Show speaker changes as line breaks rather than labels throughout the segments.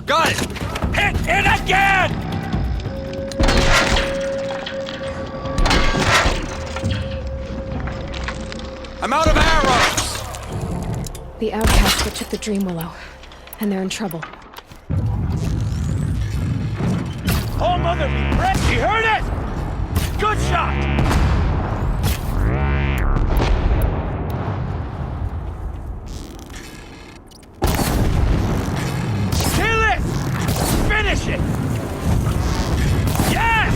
Got it! Hit it again! I'm out of arrows!
The outcasts that took the Dream Willow, and they're in trouble.
Oh, mother be praised! You heard it? Good shot! Kill it! Finish it! Yes!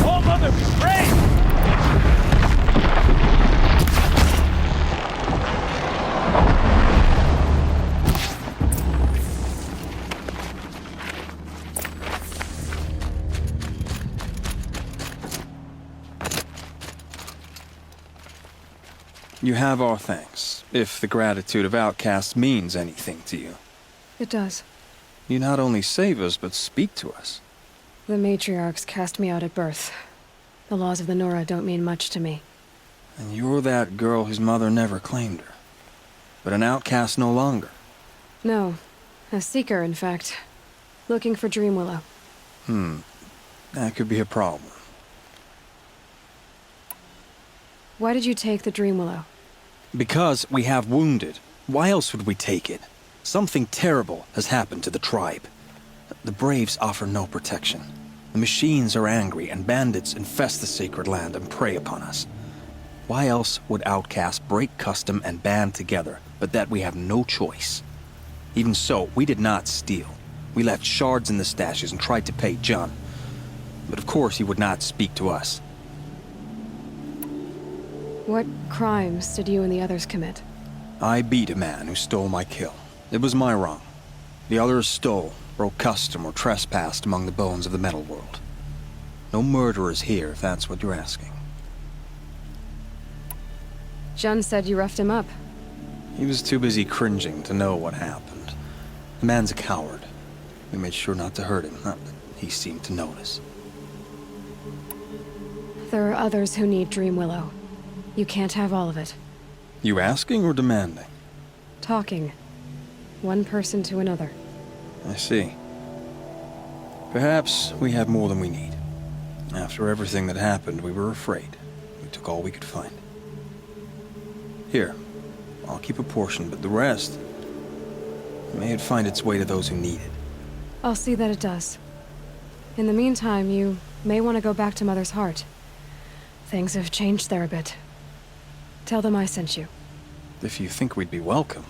Oh, mother be praised!
You have our thanks, if the gratitude of outcasts means anything to you.
It does.
You not only save us, but speak to us.
The matriarchs cast me out at birth. The laws of the Nora don't mean much to me.
And you're that girl whose mother never claimed her. But an outcast no longer.
No. A seeker, in fact. Looking for Dream Willow.
That could be a problem.
Why did you take the Dream Willow?
Because we have wounded. Why else would we take it? Something terrible has happened to the tribe. The Braves offer no protection. The machines are angry, and bandits infest the sacred land and prey upon us. Why else would outcasts break custom and band together, but that we have no choice? Even so, we did not steal. We left shards in the stashes and tried to pay John. But of course he would not speak to us.
What crimes did you and the others commit?
I beat a man who stole my kill. It was my wrong. The others stole, broke custom, or trespassed among the bones of the metal world. No murderers here, if that's what you're asking.
Jun said you roughed him up.
He was too busy cringing to know what happened. The man's a coward. We made sure not to hurt him, not that he seemed to notice.
There are others who need Dream Willow. You can't have all of it.
You asking or demanding?
Talking. One person to another.
I see. Perhaps we have more than we need. After everything that happened, we were afraid. We took all we could find. Here, I'll keep a portion, but the rest... may it find its way to those who need it.
I'll see that it does. In the meantime, you may want to go back to Mother's Heart. Things have changed there a bit. Tell them I sent you.
If you think we'd be welcome.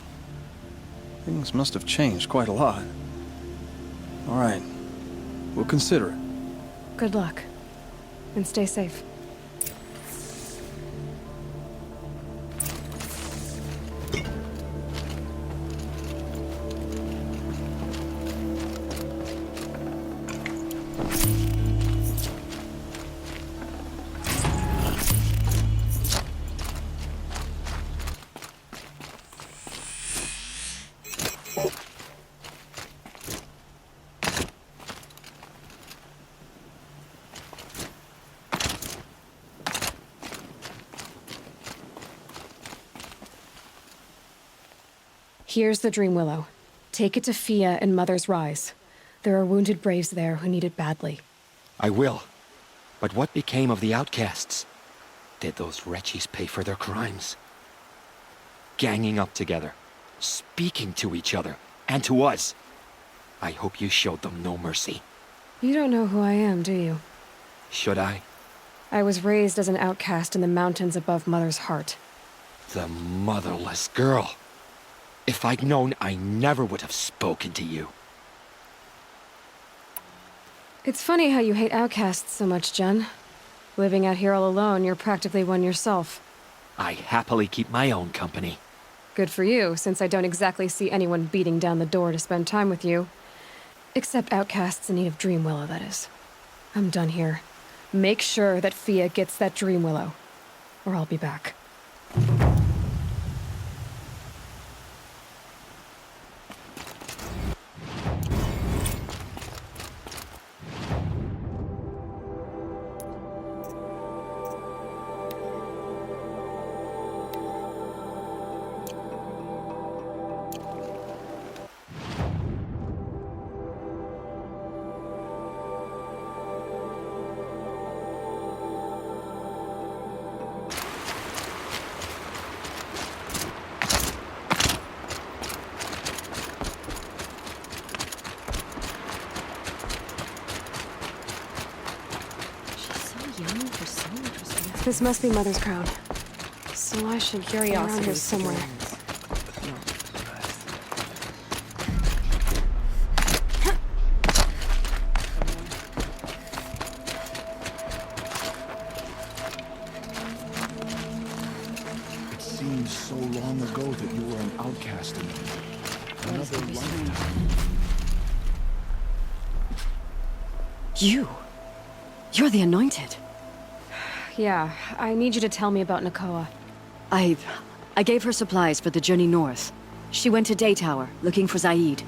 Things must have changed quite a lot. All right. We'll consider it.
Good luck. And stay safe. Here's the Dream Willow. Take it to Fia and Mother's Rise. There are wounded Braves there who need it badly.
I will. But what became of the outcasts? Did those wretches pay for their crimes? Ganging up together, speaking to each other, and to us. I hope you showed them no mercy.
You don't know who I am, do you?
Should I?
I was raised as an outcast in the mountains above Mother's Heart.
The motherless girl. If I'd known, I never would have spoken to you.
It's funny how you hate outcasts so much, Jun. Living out here all alone, you're practically one yourself.
I happily keep my own company.
Good for you, since I don't exactly see anyone beating down the door to spend time with you. Except outcasts in need of Dream Willow, that is. I'm done here. Make sure that Fia gets that Dream Willow, or I'll be back. This must be Mother's crown. So I should be around here somewhere.
It seems so long ago that you were an outcast in another lifetime.
You're the Anointed.
Yeah, I need you to tell me about Nakoa.
I gave her supplies for the journey north. She went to Day Tower, looking for Zaid.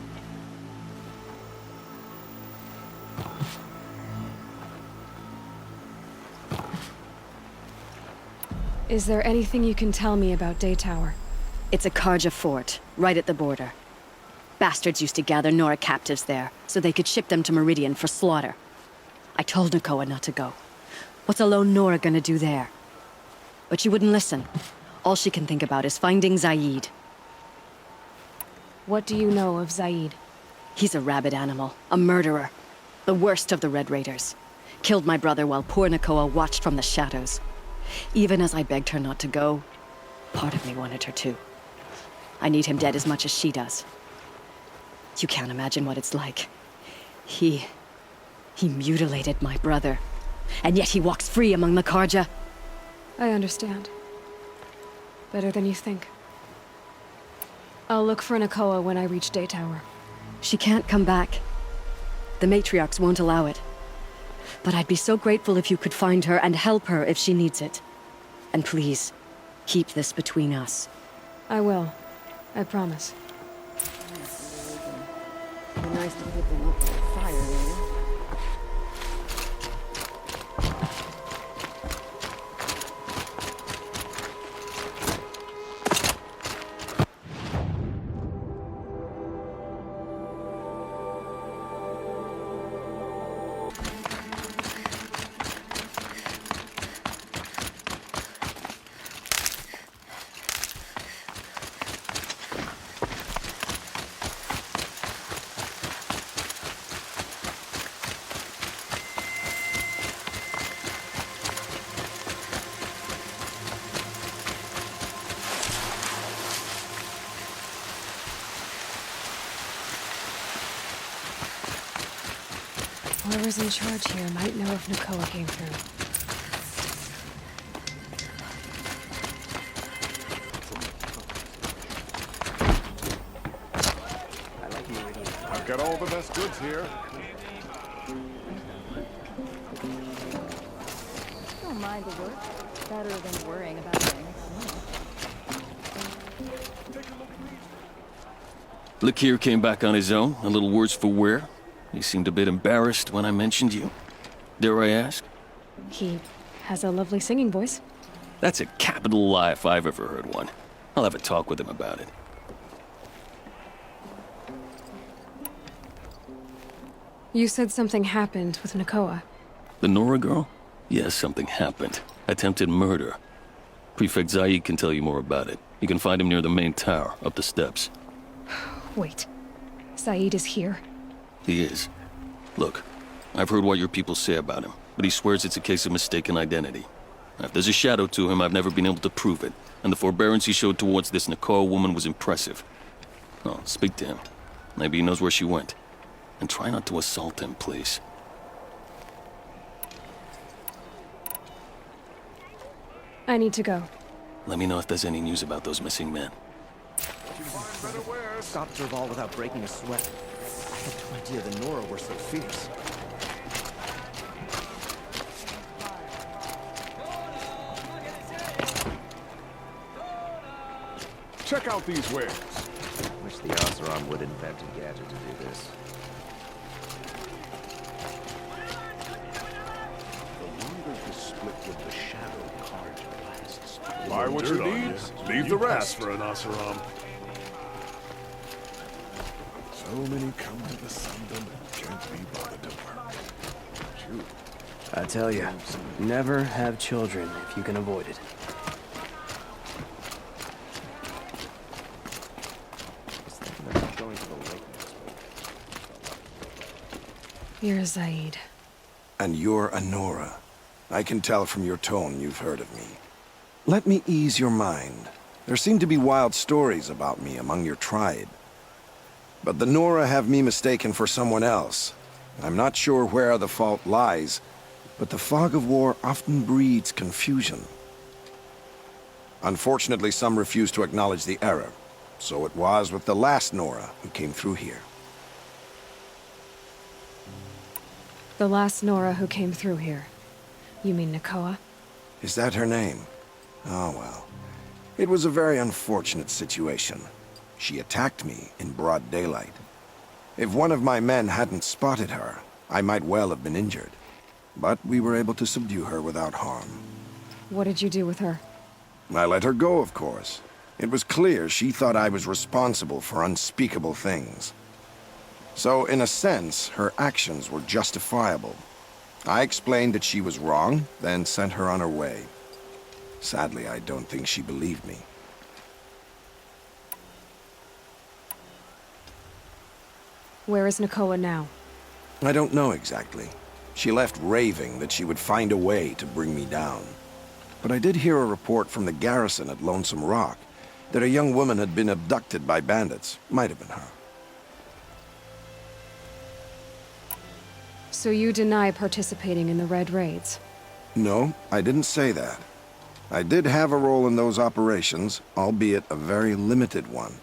Is there anything you can tell me about Day Tower?
It's a Karja fort, right at the border. Bastards used to gather Nora captives there, so they could ship them to Meridian for slaughter. I told Nakoa not to go. What's a lone Nora gonna do there? But she wouldn't listen. All she can think about is finding Zaid.
What do you know of Zaid?
He's a rabid animal, a murderer. The worst of the Red Raiders. Killed my brother while poor Nakoa watched from the shadows. Even as I begged her not to go, part of me wanted her to. I need him dead as much as she does. You can't imagine what it's like. He mutilated my brother. And yet he walks free among the Karja.
I understand. Better than you think. I'll look for Nakoa when I reach Day Tower.
She can't come back. The matriarchs won't allow it. But I'd be so grateful if you could find her and help her if she needs it. And please, keep this between us.
I will. I promise.
Nice to put them up with a fire later.
Whoever's in charge here might know if Nakoa came through.
I've got all the best goods here.
Don't mind the work. Better than worrying about things.
Lakir came back on his own, a little worse for wear. He seemed a bit embarrassed when I mentioned you. Dare I ask?
He has a lovely singing voice.
That's a capital lie if I've ever heard one. I'll have a talk with him about it.
You said something happened with Nakoa.
The Nora girl? Yes, something happened. Attempted murder. Prefect Zaid can tell you more about it. You can find him near the main tower, up the steps.
Wait. Zaid is here.
He is. Look, I've heard what your people say about him, but he swears it's a case of mistaken identity. Now, if there's a shadow to him, I've never been able to prove it, and the forbearance he showed towards this Nakoa woman was impressive. Oh, speak to him. Maybe he knows where she went. And try not to assault him, please.
I need to go.
Let me know if there's any news about those missing men.
Stop Derval without breaking a sweat. I had no idea the Nora were so fierce.
Check out these wares.
Wish the Oseram would invent a gadget to do this.
The longer the split with the shadow card lasts.
Buy what you need, leave the rest for an Oseram.
So many come to the Sundom and can't be bothered to work. Shoot.
I tell you, never have children if you can avoid it.
Just thinking about going to the lake next week.
You're Zaid.
And you're a Nora. I can tell from your tone you've heard of me. Let me ease your mind. There seem to be wild stories about me among your tribe. But the Nora have me mistaken for someone else. I'm not sure where the fault lies, but the fog of war often breeds confusion. Unfortunately, some refuse to acknowledge the error. So it was with the last Nora who came through here.
The last Nora who came through here. You mean Nakoa?
Is that her name? Oh well. It was a very unfortunate situation. She attacked me in broad daylight. If one of my men hadn't spotted her, I might well have been injured. But we were able to subdue her without harm.
What did you do with her?
I let her go, of course. It was clear she thought I was responsible for unspeakable things. So, in a sense, her actions were justifiable. I explained that she was wrong, then sent her on her way. Sadly, I don't think she believed me.
Where is Nakoa now?
I don't know exactly. She left raving that she would find a way to bring me down. But I did hear a report from the garrison at Lonesome Rock that a young woman had been abducted by bandits. Might have been her.
So you deny participating in the Red Raids?
No, I didn't say that. I did have a role in those operations, albeit a very limited one.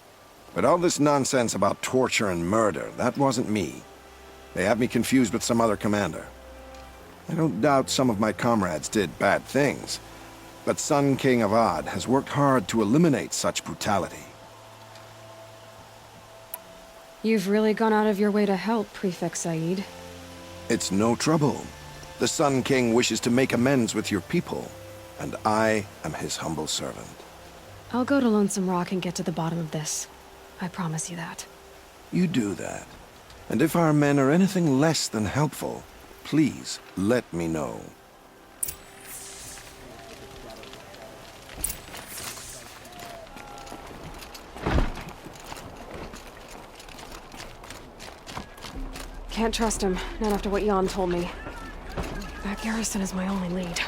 But all this nonsense about torture and murder, that wasn't me. They have me confused with some other commander. I don't doubt some of my comrades did bad things, but Sun King Avad has worked hard to eliminate such brutality.
You've really gone out of your way to help, Prefect Said.
It's no trouble. The Sun King wishes to make amends with your people, and I am his humble servant.
I'll go to Lonesome Rock and get to the bottom of this. I promise you that.
You do that. And if our men are anything less than helpful, please let me know.
Can't trust him, not after what Jan told me. That garrison is my only lead.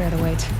bear the weight.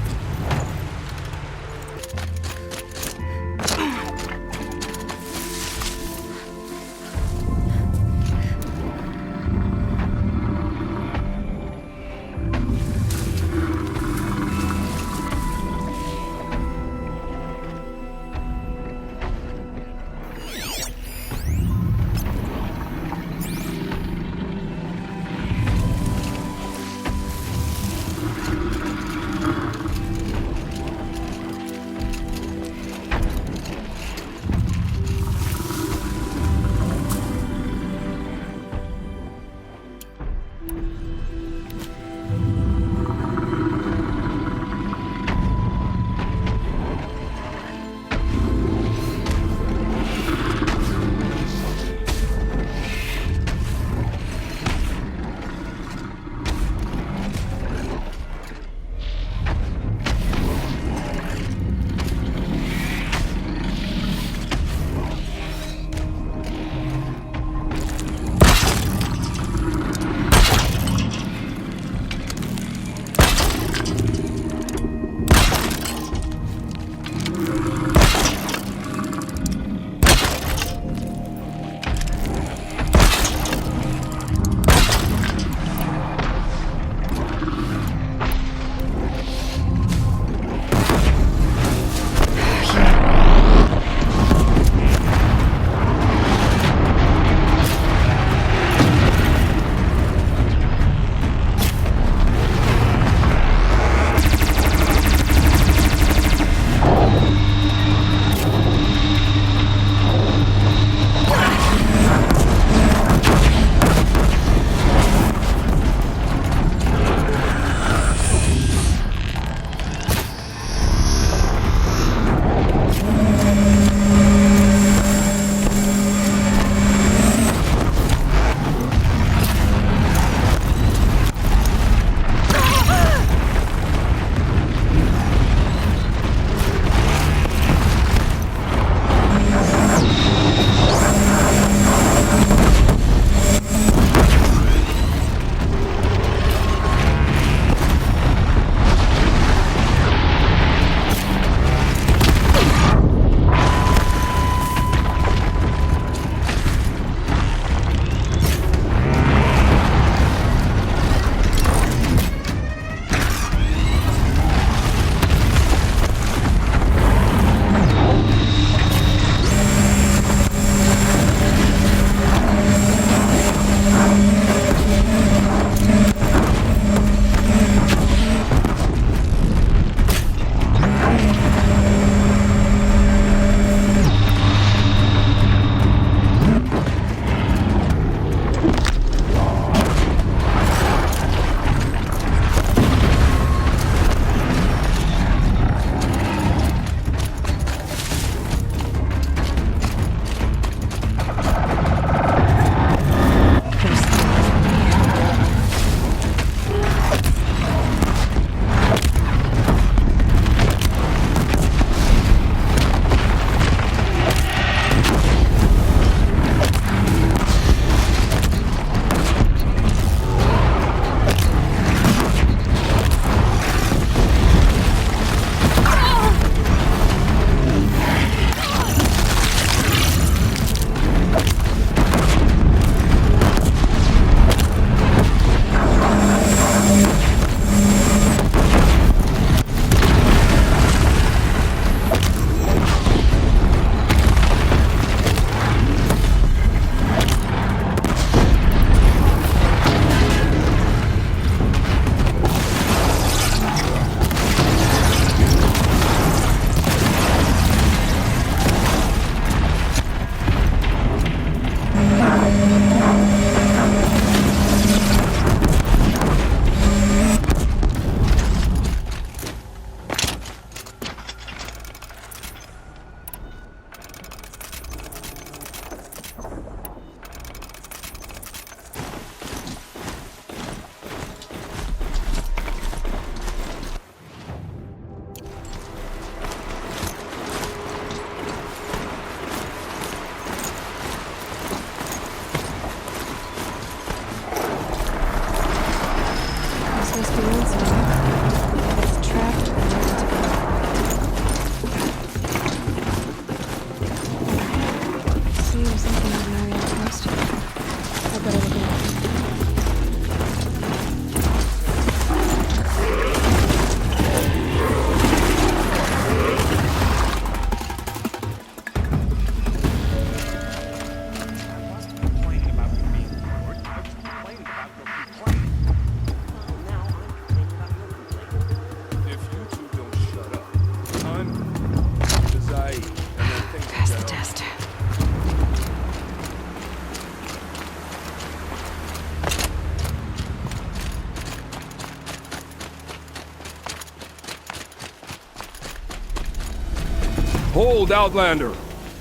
Hold, Outlander!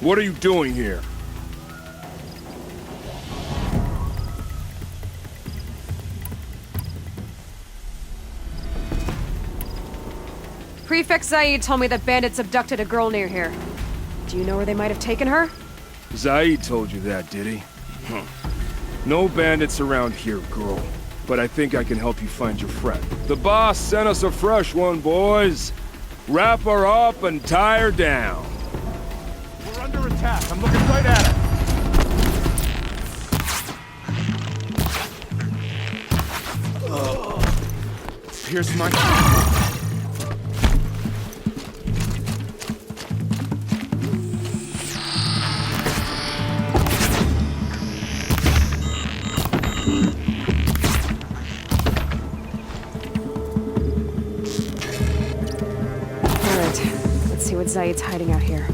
What are you doing here?
Prefect Zaid told me that bandits abducted a girl near here. Do you know where they might have taken her?
Zaid told you that, did he? No bandits around here, girl. But I think I can help you find your friend. The boss sent us a fresh one, boys. Wrap her up and tie her down. We're under attack. I'm looking right at her.
Here's my...
See what Zaid's hiding out here.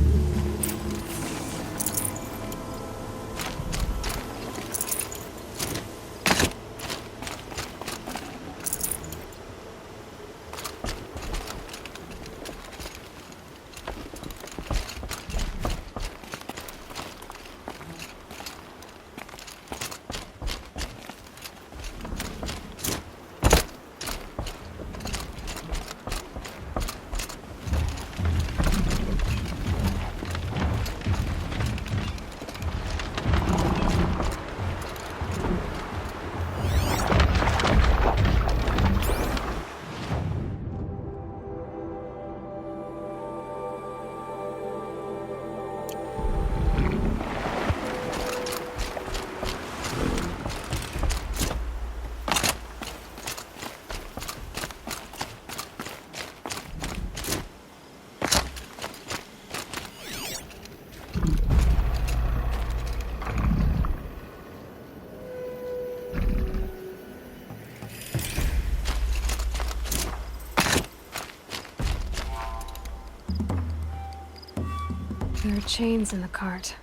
There are chains in the cart.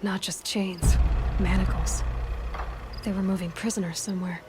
Not just chains, manacles. They were moving prisoners somewhere.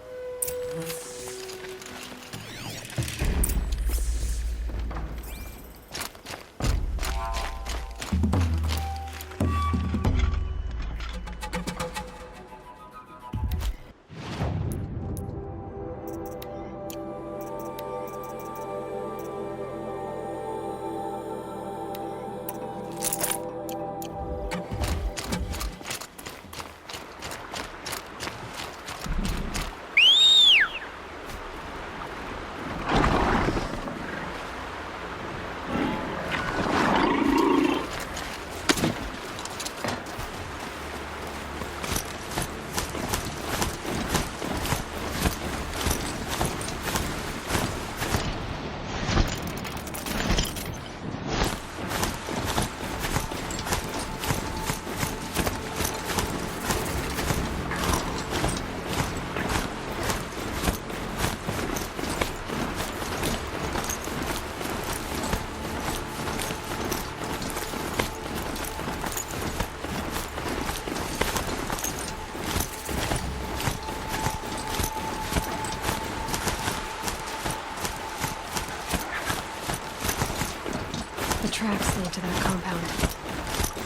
Tracks lead to that compound.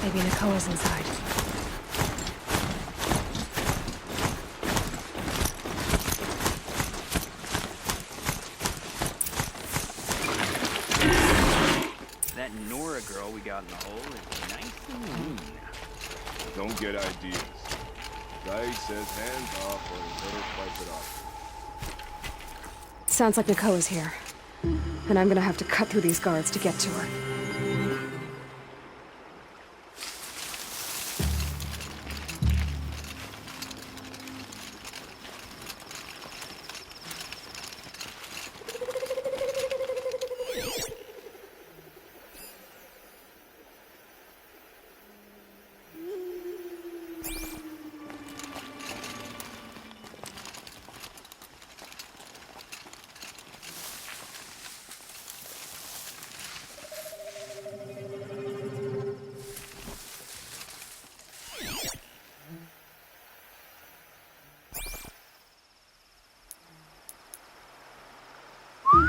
Maybe Nakoa's inside.
That Nora girl we got in the hole is nice and lean.
Don't get ideas. Zaid says hands off or he'll let her wipe it off.
Sounds like Nakoa's here. And I'm gonna have to cut through these guards to get to her.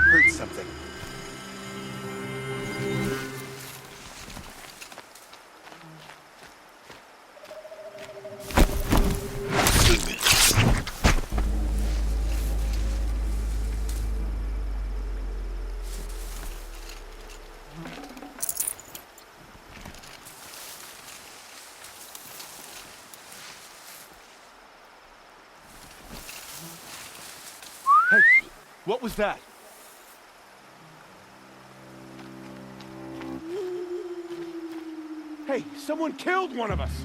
Heard something.
What was that? Hey, someone killed one of us!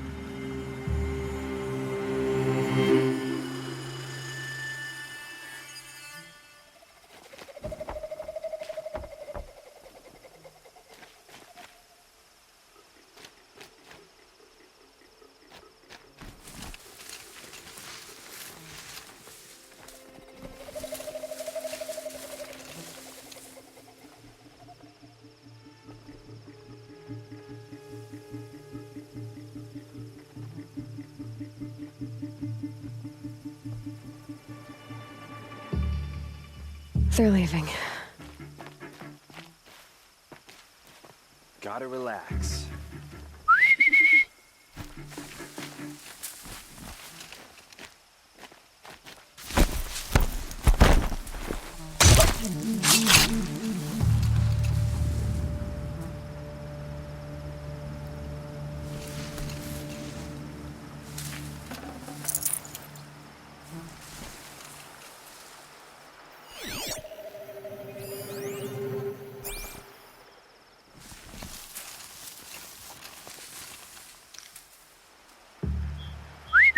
They're leaving.
Gotta relax.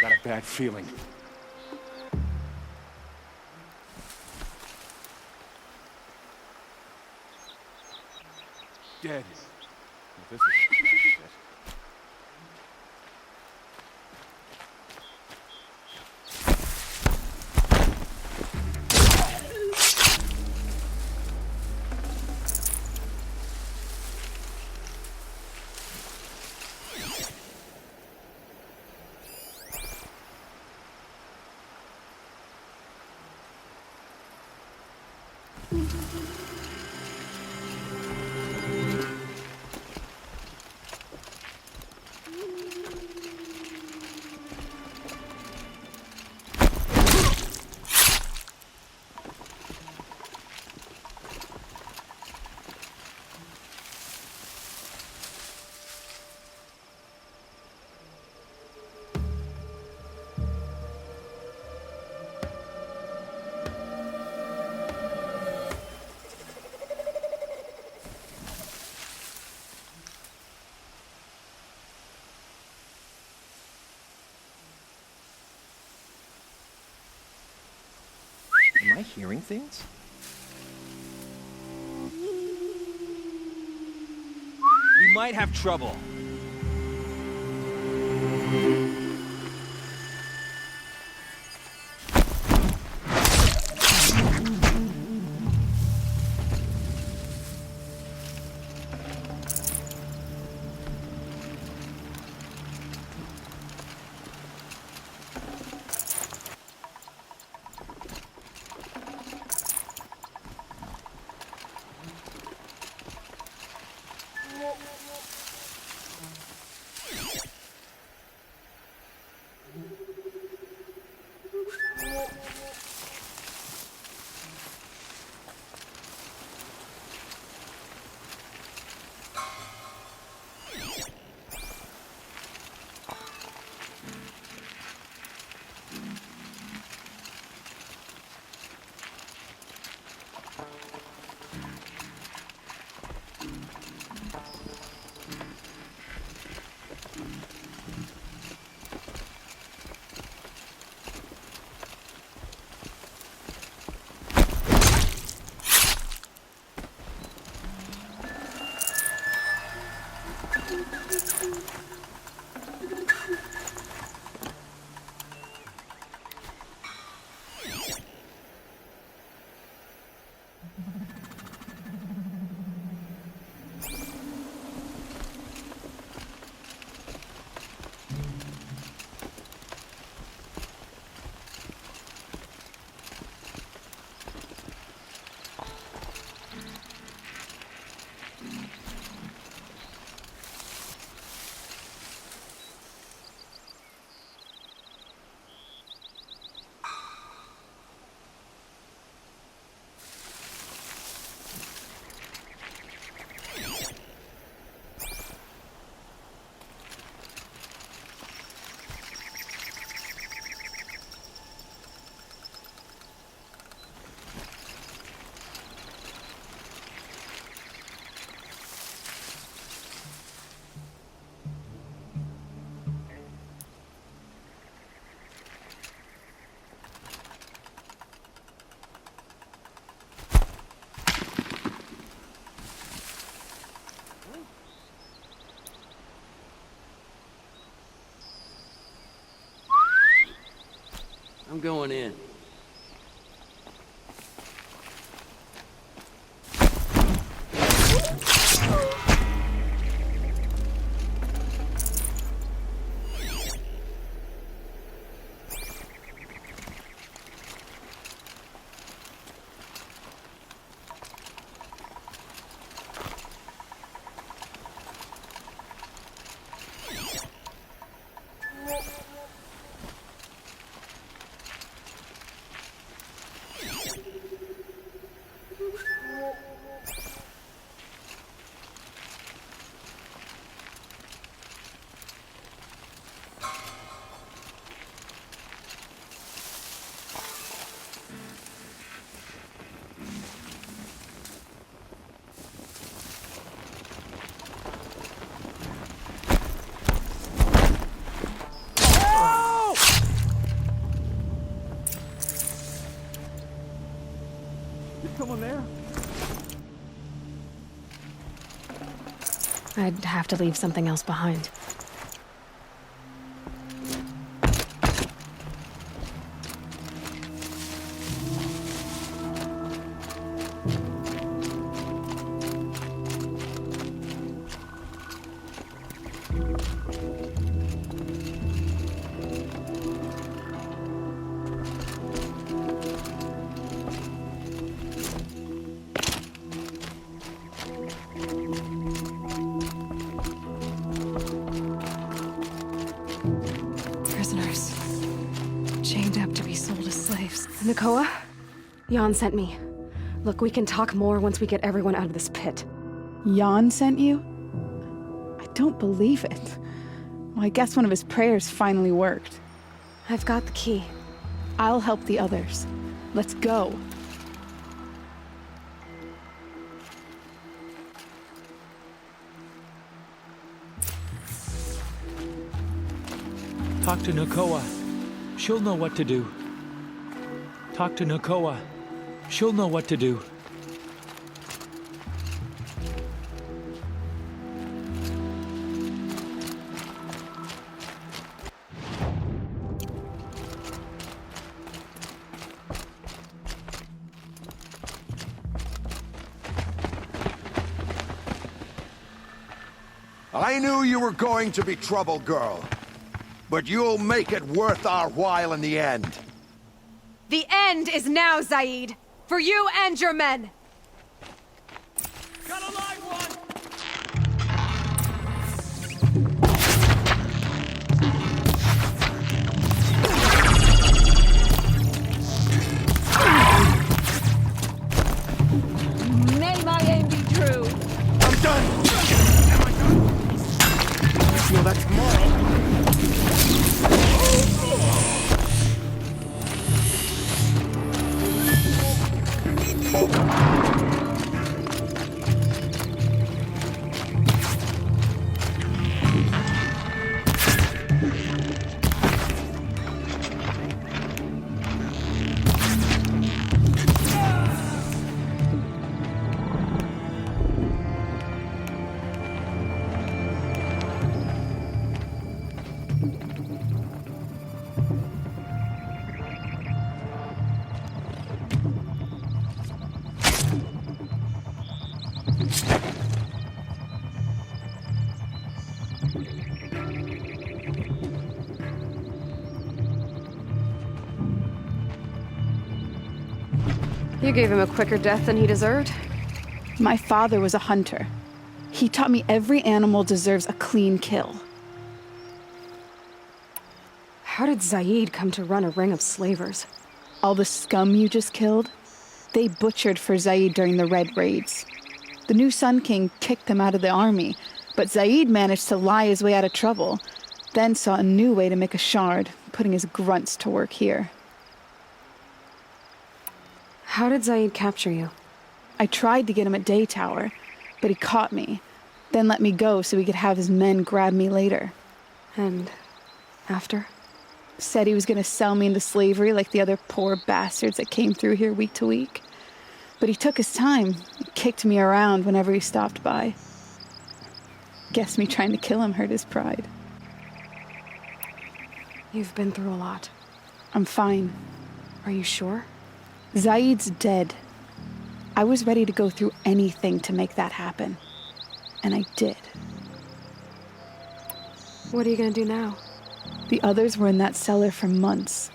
Got a bad feeling. Dead. Well, this is shit.
Am I hearing things? We might have trouble.
I'm going in.
Someone there?
I'd have to leave something else behind. Prisoners. Chained up to be sold as slaves. Nakoa? Jan sent me. Look, we can talk more once we get everyone out of this pit.
Jan sent you? I don't believe it. Well, I guess one of his prayers finally worked.
I've got the key.
I'll help the others. Let's go.
Talk to Nakoa. She'll know what to do. Talk to Nakoa. She'll know what to do.
I knew you were going to be trouble, girl. But you'll make it worth our while in the end.
The end is now, Zaid! For you and your men!
Got a live one!
May my aim be true.
I'm done! Am I done? I feel that tomorrow.
You gave him a quicker death than he deserved?
My father was a hunter. He taught me every animal deserves a clean kill.
How did Zaid come to run a ring of slavers?
All the scum you just killed, they butchered for Zaid during the Red Raids. The new Sun King kicked them out of the army, but Zaid managed to lie his way out of trouble, then saw a new way to make a shard, putting his grunts to work here.
How did Zaid capture you?
I tried to get him at Day Tower, but he caught me, then let me go so he could have his men grab me later.
And after?
Said he was going to sell me into slavery like the other poor bastards that came through here week to week. But he took his time, kicked me around whenever he stopped by. Guess me trying to kill him hurt his pride.
You've been through a lot.
I'm fine.
Are you sure?
Zaid's dead. I was ready to go through anything to make that happen. And I did.
What are you gonna do now?
The others were in that cellar for months.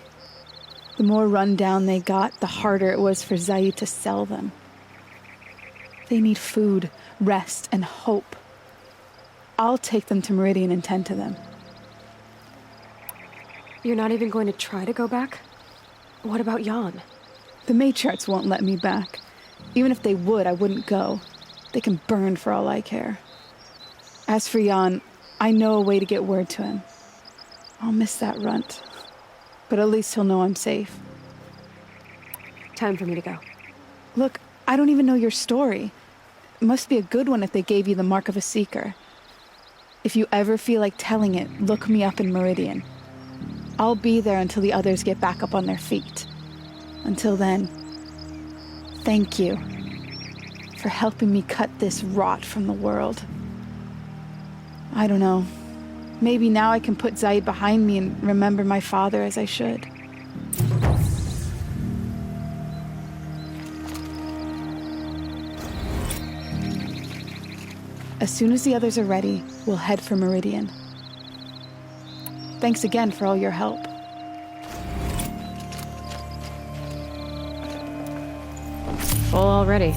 The more run down they got, the harder it was for Zaid to sell them. They need food, rest, and hope. I'll take them to Meridian and tend to them.
You're not even going to try to go back? What about Jan?
The matriarchs won't let me back. Even if they would, I wouldn't go. They can burn for all I care. As for Jan, I know a way to get word to him. I'll miss that runt. But at least he'll know I'm safe.
Time for me to go.
Look, I don't even know your story. It must be a good one if they gave you the mark of a seeker. If you ever feel like telling it, look me up in Meridian. I'll be there until the others get back up on their feet. Until then, thank you for helping me cut this rot from the world. I don't know. Maybe now I can put Zaid behind me and remember my father as I should. As soon as the others are ready, we'll head for Meridian. Thanks again for all your help.
Full already.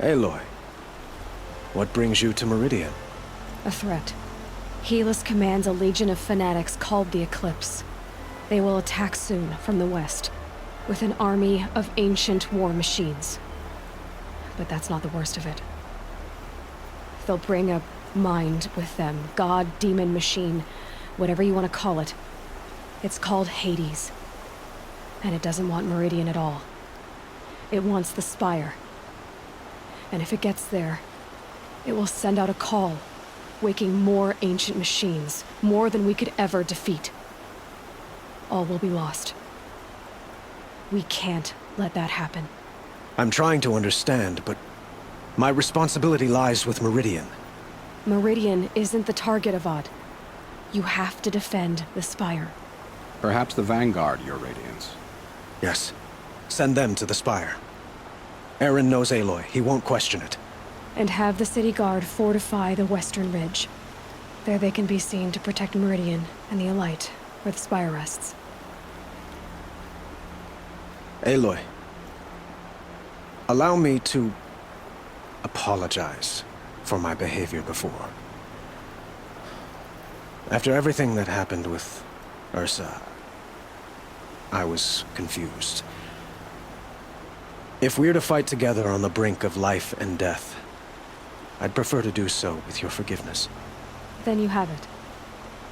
Aloy, what brings you to Meridian?
A threat. Helis commands a legion of fanatics called the Eclipse. They will attack soon from the west, with an army of ancient war machines. But that's not the worst of it. They'll bring a mind with them, god, demon, machine, whatever you want to call it. It's called Hades. And it doesn't want Meridian at all. It wants the Spire. And if it gets there, it will send out a call, waking more ancient machines, more than we could ever defeat. All will be lost. We can't let that happen.
I'm trying to understand, but my responsibility lies with Meridian.
Meridian isn't the target, Avad. You have to defend the Spire.
Perhaps the Vanguard, Your Radiance.
Yes. Send them to the Spire. Aaron knows Aloy. He won't question it.
And have the city guard fortify the western ridge. There they can be seen to protect Meridian and the Elite, where the Spire rests.
Aloy, allow me to apologize for my behavior before. After everything that happened with Ursa, I was confused. If we're to fight together on the brink of life and death, I'd prefer to do so with your forgiveness.
Then you have it.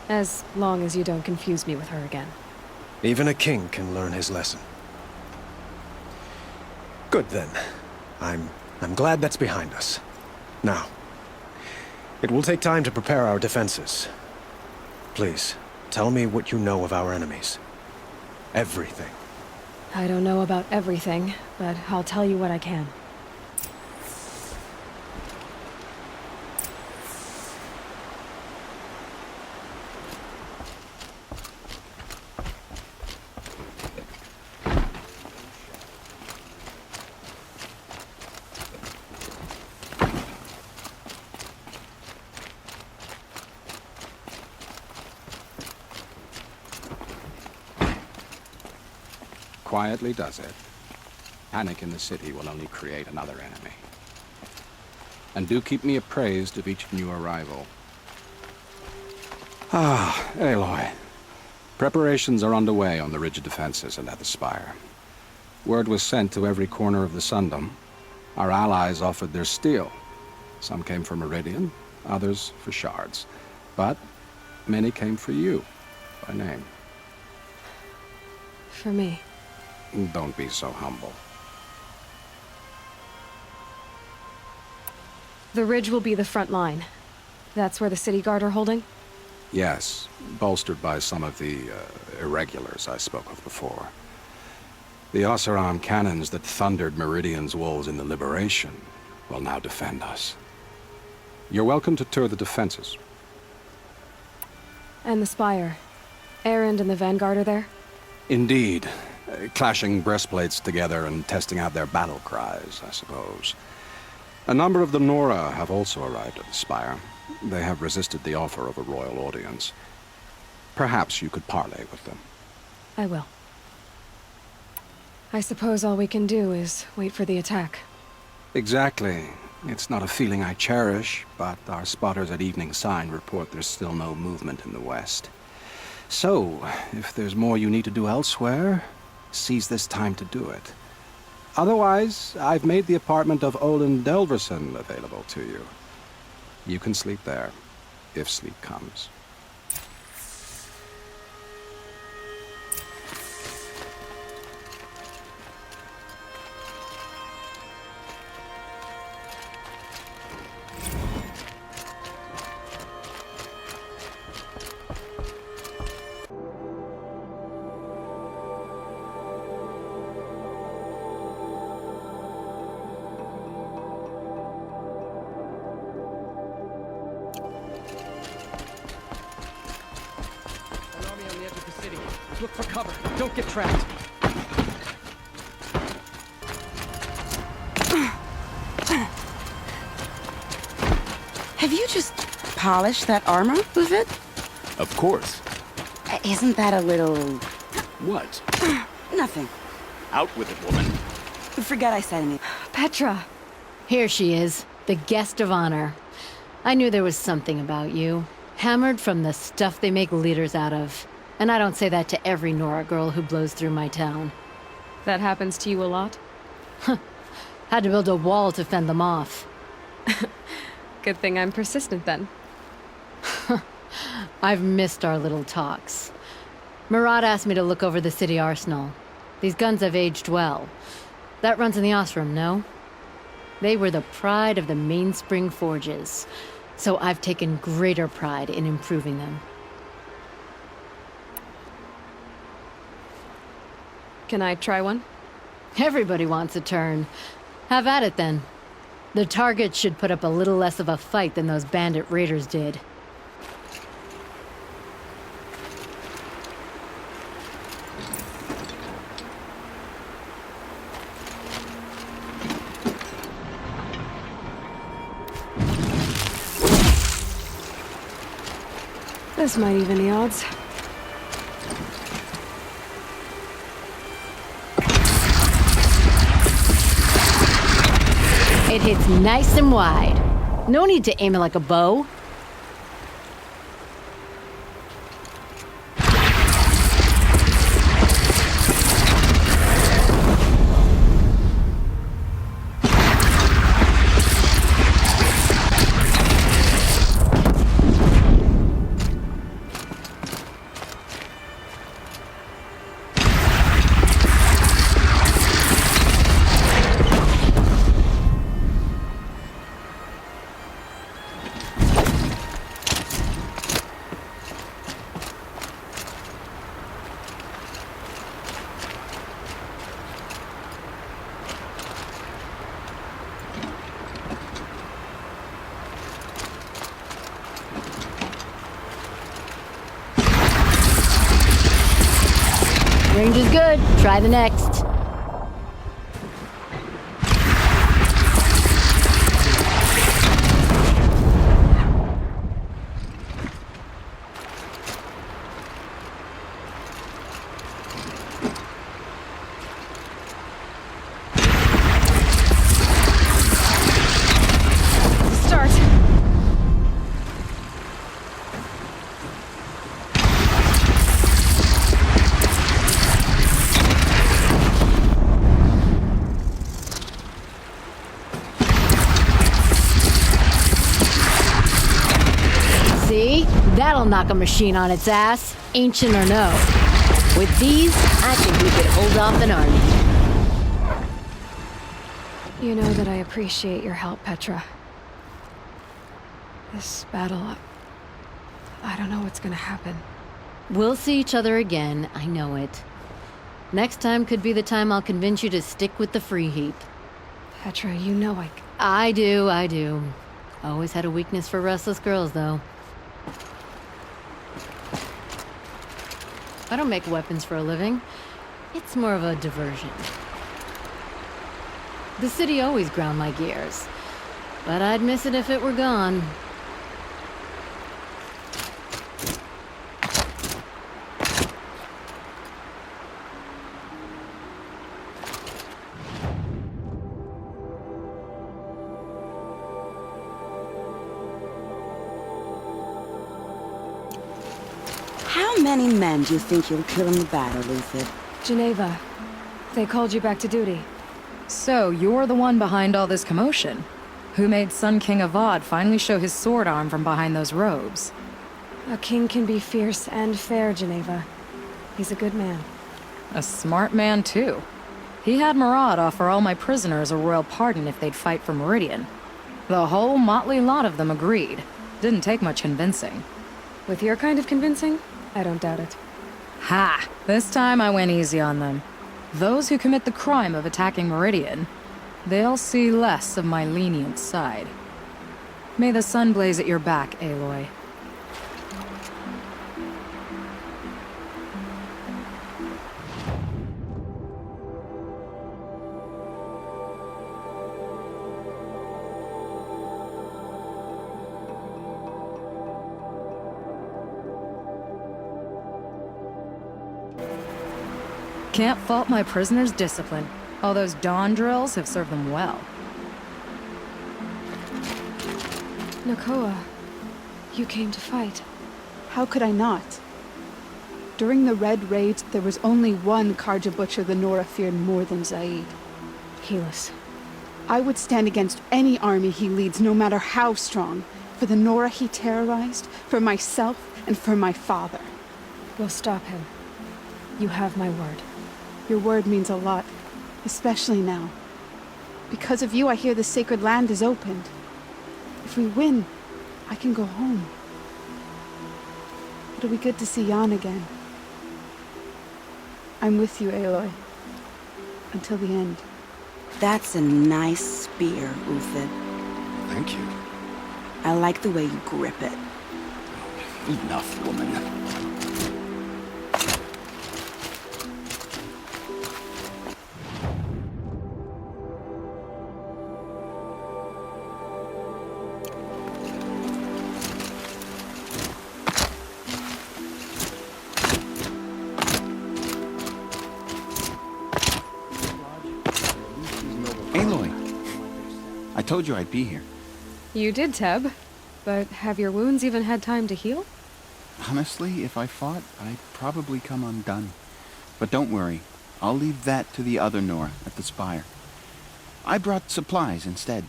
As long as you don't confuse me with her again.
Even a king can learn his lesson. Good then. I'm glad that's behind us. Now, it will take time to prepare our defenses. Please, tell me what you know of our enemies. Everything.
I don't know about everything, but I'll tell you what I can.
Quietly does it. Panic in the city will only create another enemy. And do keep me appraised of each new arrival. Ah, Aloy. Preparations are underway on the ridge of defenses and at the Spire. Word was sent to every corner of the Sundom. Our allies offered their steel. Some came for Meridian, others for shards. But many came for you, by name.
For me.
Don't be so humble.
The ridge will be the front line. That's where the city guard are holding?
Yes, bolstered by some of the irregulars I spoke of before. The Oseram cannons that thundered Meridian's walls in the Liberation will now defend us. You're welcome to tour the defenses.
And the Spire. Erend and the Vanguard are there?
Indeed. Clashing breastplates together and testing out their battle cries, I suppose. A number of the Nora have also arrived at the Spire. They have resisted the offer of a royal audience. Perhaps you could parley with them.
I will. I suppose all we can do is wait for the attack.
Exactly. It's not a feeling I cherish, but our spotters at Evening Sign report there's still no movement in the west. So, if there's more you need to do elsewhere, seize this time to do it. Otherwise, I've made the apartment of Olin Delverson available to you. You can sleep there, if sleep comes.
Look for cover. Don't get trapped.
Have you just polished that armor, Uvid?
Of course.
Isn't that a little...
What?
Nothing.
Out with it, woman.
Forget I said anything.
Petra!
Here she is, the guest of honor. I knew there was something about you. Hammered from the stuff they make leaders out of. And I don't say that to every Nora girl who blows through my town.
That happens to you a lot?
Had to build a wall to fend them off.
Good thing I'm persistent then.
I've missed our little talks. Murad asked me to look over the city arsenal. These guns have aged well. That runs in the Osram, no? They were the pride of the Mainspring Forges, so I've taken greater pride in improving them.
Can I try one?
Everybody wants a turn. Have at it then. The targets should put up a little less of a fight than those bandit raiders did.
This might even the odds.
It hits nice and wide. No need to aim it like a bow. Range is good. Try the next.
Start.
See? That'll knock a machine on its ass, ancient or no. With these, I think we could hold off an army.
You know that I appreciate your help, Petra. This battle, I don't know what's gonna happen.
We'll see each other again, I know it. Next time could be the time I'll convince you to stick with the free heap.
Petra, you know
I do. Always had a weakness for restless girls, though. I don't make weapons for a living. It's more of a diversion. The city always ground my gears, but I'd miss it if it were gone.
How many men do you think you'll kill in the battle, Luthid?
Geneva, they called you back to duty.
So, you're the one behind all this commotion? Who made Sun King Avad finally show his sword arm from behind those robes?
A king can be fierce and fair, Geneva. He's a good man.
A smart man, too. He had Murad offer all my prisoners a royal pardon if they'd fight for Meridian. The whole motley lot of them agreed. Didn't take much convincing.
With your kind of convincing, I don't doubt it.
Ha! This time I went easy on them. Those who commit the crime of attacking Meridian, they'll see less of my lenient side. May the sun blaze at your back, Aloy. Can't fault my prisoners' discipline. All those dawn drills have served them well.
Nakoa, you came to fight.
How could I not? During the Red Raids, there was only one Karja butcher the Nora feared more than Zaid.
Helis.
I would stand against any army he leads, no matter how strong. For the Nora he terrorized, for myself, and for my father.
We'll stop him. You have my word.
Your word means a lot, especially now. Because of you, I hear the sacred land is opened. If we win, I can go home. It'll be good to see Jan again. I'm with you, Aloy. Until the end.
That's a nice spear, Uthid.
Thank you.
I like the way you grip it.
Enough, woman.
Aloy, I told you I'd be here.
You did, Teb. But have your wounds even had time to heal?
Honestly, if I fought, I'd probably come undone. But don't worry, I'll leave that to the other Nora at the Spire. I brought supplies instead.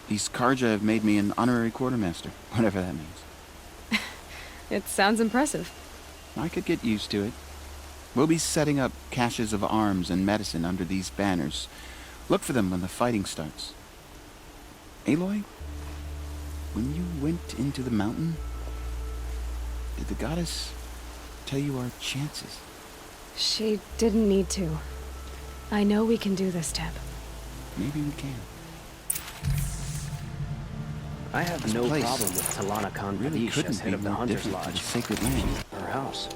These Karja have made me an honorary quartermaster, whatever that means.
It sounds impressive.
I could get used to it. We'll be setting up caches of arms and medicine under these banners. Look for them when the fighting starts. Aloy, when you went into the mountain, did the goddess tell you our chances?
She didn't need to. I know we can do this, Teb.
Maybe we can.
I have
This
no
place
problem with Talana Khan
really
Pradesh
couldn't
as head
be
of the
more
Hunter's
different from
Lodge.
the sacred land.
Her house.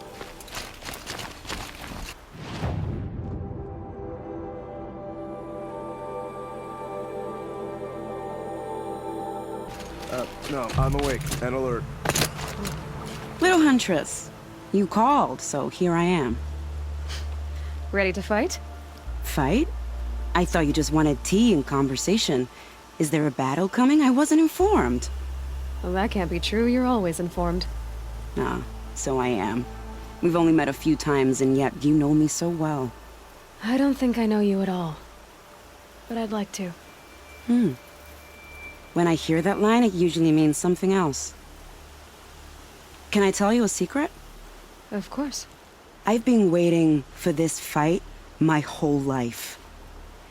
No, I'm awake and alert.
Little Huntress, you called, so here I am.
Ready to fight?
Fight? I thought you just wanted tea and conversation. Is there a battle coming? I wasn't informed.
Well, that can't be true. You're always informed.
Ah, so I am. We've only met a few times, and yet you know me so well.
I don't think I know you at all. But I'd like to.
When I hear that line, it usually means something else. Can I tell you a secret?
Of course.
I've been waiting for this fight my whole life.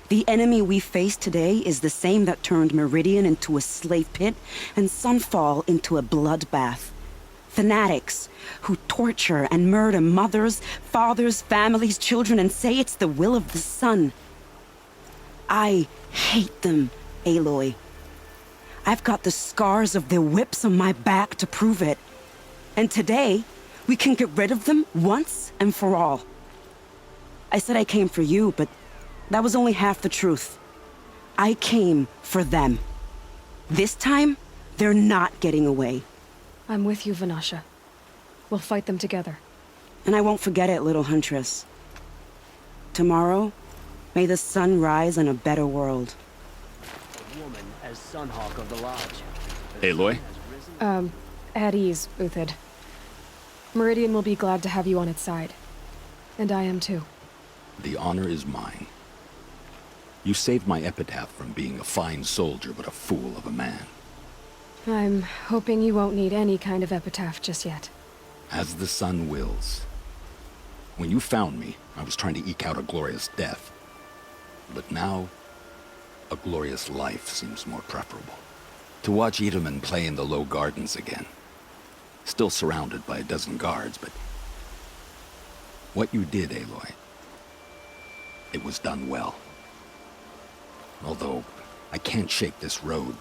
The enemy we face today is the same that turned Meridian into a slave pit and Sunfall into a bloodbath. Fanatics who torture and murder mothers, fathers, families, children, and say it's the will of the sun. I hate them, Aloy. I've got the scars of their whips on my back to prove it. And today, we can get rid of them once and for all. I said I came for you, but that was only half the truth. I came for them. This time, they're not getting away.
I'm with you, Vanasha. We'll fight them together.
And I won't forget it, little Huntress. Tomorrow, may the sun rise in a better world.
A woman as Sunhawk of the Lodge.
Aloy?
At ease, Uthid. Meridian will be glad to have you on its side. And I am too.
The honor is mine. You saved my epitaph from being a fine soldier but a fool of a man.
I'm hoping you won't need any kind of epitaph just yet.
As the sun wills. When you found me, I was trying to eke out a glorious death. But now, a glorious life seems more preferable. To watch Edelman play in the low gardens again. Still surrounded by a dozen guards, but... what you did, Aloy, it was done well. Although, I can't shake this road,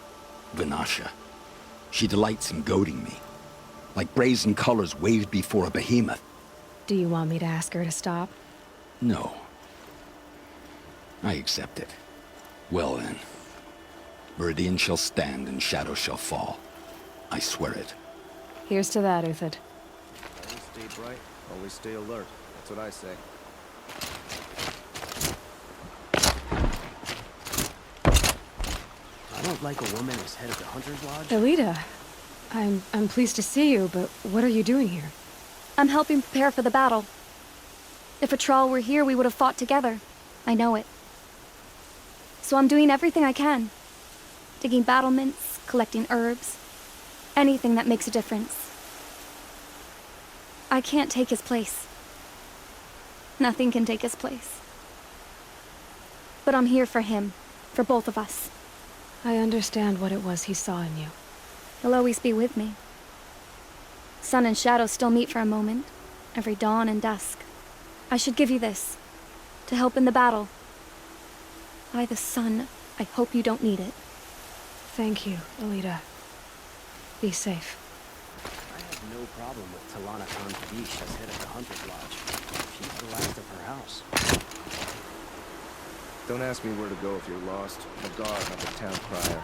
Vanasha. She delights in goading me, like brazen colors waved before a behemoth.
Do you want me to ask her to stop?
No. I accept it. Well then. Meridian shall stand and shadow shall fall. I swear it.
Here's to that, Uthid.
Always stay bright, always stay alert. That's what I say. I don't like a woman as head of the Hunter's Lodge.
Elita, I'm pleased to see you, but what are you doing here?
I'm helping prepare for the battle. If a Thrall were here, we would have fought together. I know it. So I'm doing everything I can. Digging battlements, collecting herbs. Anything that makes a difference. I can't take his place. Nothing can take his place. But I'm here for him. For both of us.
I understand what it was he saw in you.
He'll always be with me. Sun and shadow still meet for a moment. Every dawn and dusk. I should give you this. To help in the battle. By the sun, I hope you don't need it.
Thank you, Alita. Be safe.
I have no problem with Talana Khan Kadesh as head of the Hunter's Lodge. She's the last of her house.
Don't ask me where to go if you're lost. The guard, not the town crier.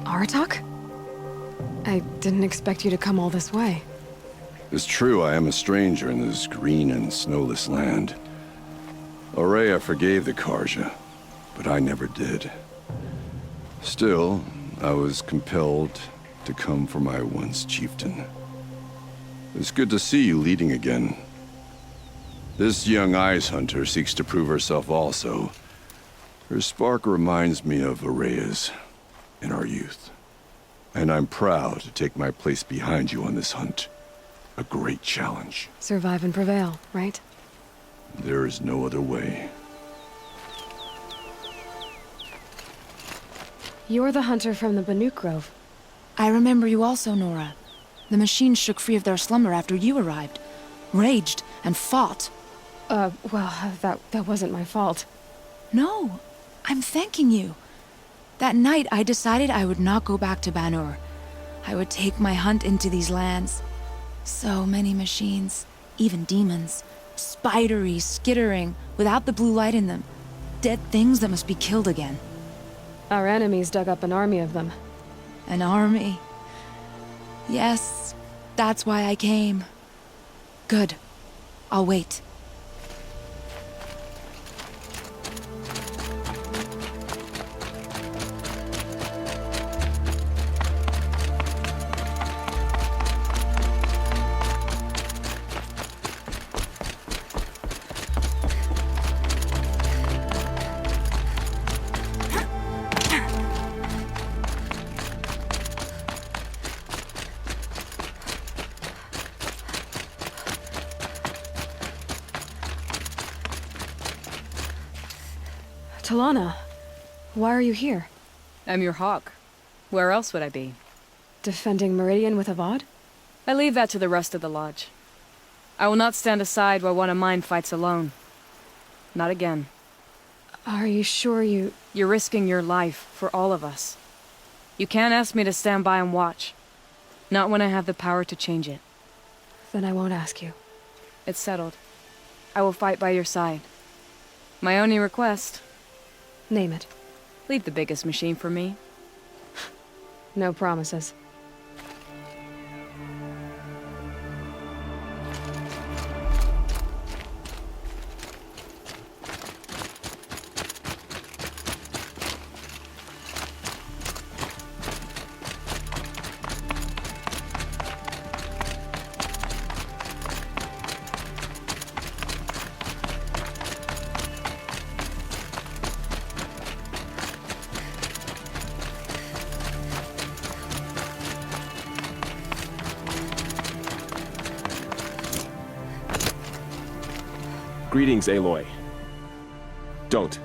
Aratak? I didn't expect you to come all this way.
It's true, I am a stranger in this green and snowless land. Aurea forgave the Karja, but I never did. Still, I was compelled to come for my once chieftain. It's good to see you leading again. This young ice hunter seeks to prove herself also. Her spark reminds me of Aurea's in our youth. And I'm proud to take my place behind you on this hunt. A great challenge.
Survive and prevail, right?
There is no other way.
You're the hunter from the Banuk Grove.
I remember you also, Nora. The machines shook free of their slumber after you arrived. Raged and fought.
Well, that wasn't my fault.
No, I'm thanking you. That night, I decided I would not go back to Banur. I would take my hunt into these lands. So many machines, even demons. Spidery, skittering, without the blue light in them. Dead things that must be killed again.
Our enemies dug up an army of them.
An army? Yes, that's why I came. Good. I'll wait.
Talana, why are you here?
I'm your hawk. Where else would I be?
Defending Meridian with Avad?
I leave that to the rest of the lodge. I will not stand aside while one of mine fights alone. Not again.
Are you sure you...
You're risking your life for all of us. You can't ask me to stand by and watch. Not when I have the power to change it.
Then I won't ask you.
It's settled. I will fight by your side. My only request...
Name it.
Leave the biggest machine for me.
No promises.
Greetings, Aloy. Don't.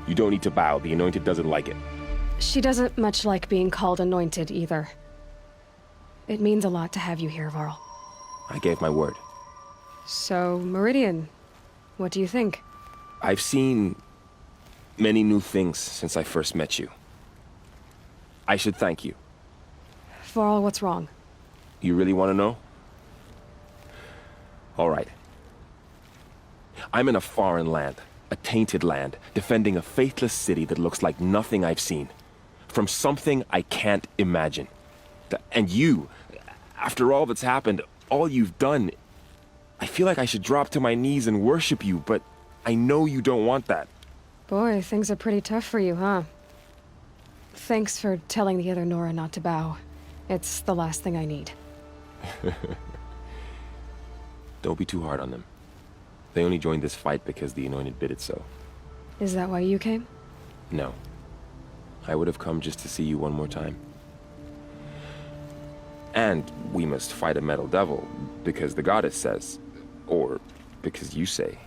You don't need to bow. The Anointed doesn't like it.
She doesn't much like being called Anointed, either. It means a lot to have you here, Varl.
I gave my word.
So, Meridian, what do you think?
I've seen... many new things since I first met you. I should thank you.
For all what's wrong.
You really want to know? All right. I'm in a foreign land, a tainted land, defending a faithless city that looks like nothing I've seen. From something I can't imagine. And you, after all that's happened, all you've done, I feel like I should drop to my knees and worship you, but I know you don't want that.
Boy, things are pretty tough for you, huh? Thanks for telling the other Nora not to bow. It's the last thing I need.
Don't be too hard on them. They only joined this fight because the Anointed bid it so.
Is that why you came?
No. I would have come just to see you one more time. And we must fight a metal devil, because the goddess says. Or because you say.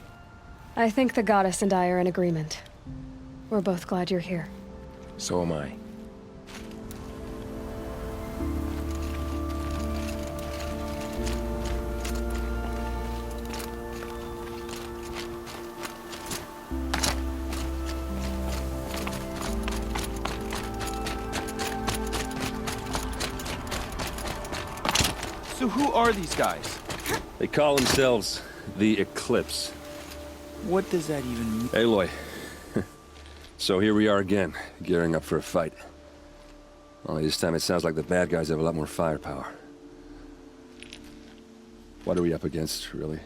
I think the goddess and I are in agreement. We're both glad you're here.
So am I.
So who are these guys?
They call themselves the Eclipse.
What does that even mean?
Aloy. So here we are again, gearing up for a fight. Only this time it sounds like the bad guys have a lot more firepower. What are we up against, really?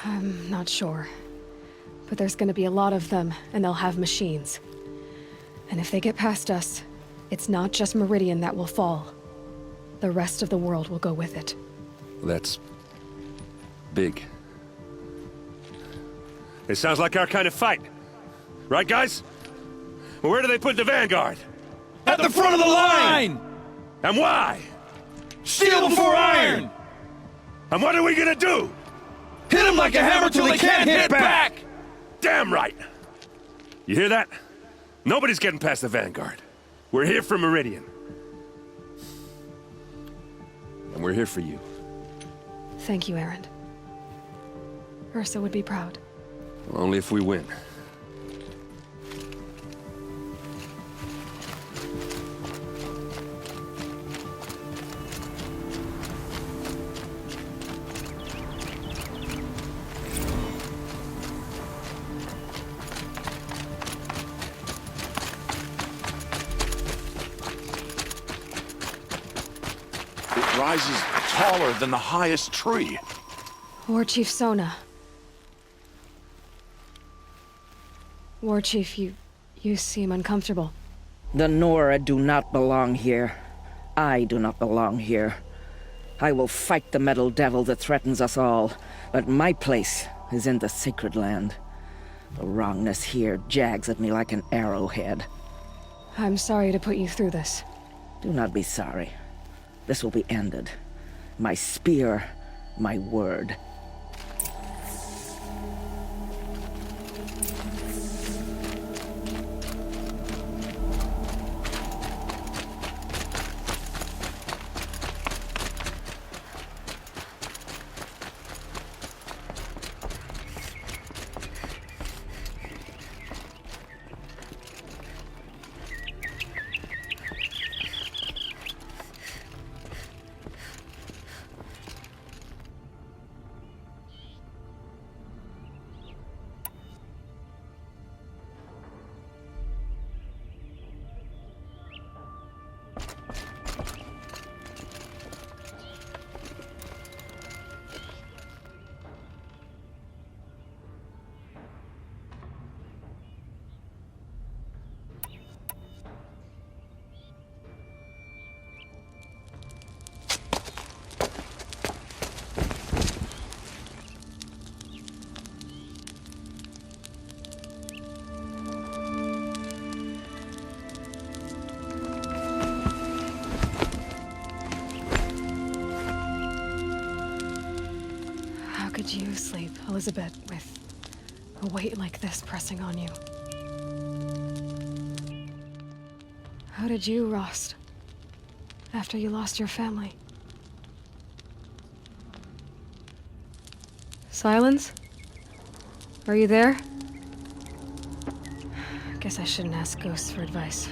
I'm not sure. But there's gonna be a lot of them, and they'll have machines. And if they get past us, it's not just Meridian that will fall. The rest of the world will go with it.
That's big. It sounds like our kind of fight. Right, guys? Well, where do they put the vanguard?
At the front of the line!
And why?
Steel before iron!
And what are we gonna do?
Hit them like a hammer till they can't hit back!
Damn right! You hear that? Nobody's getting past the vanguard. We're here for Meridian. And we're here for you.
Thank you, Aaron. Ursa would be proud.
Only if we win.
It rises taller than the highest tree.
War Chief Sona. War Chief, you seem uncomfortable.
The Nora do not belong here. I do not belong here. I will fight the metal devil that threatens us all, but my place is in the sacred land. The wrongness here jags at me like an arrowhead.
I'm sorry to put you through this.
Do not be sorry. This will be ended. My spear, my word.
How could you sleep, Elizabeth, with a weight like this pressing on you? How did you, Rost, after you lost your family? Silence? Are you there? Guess I shouldn't ask ghosts for advice.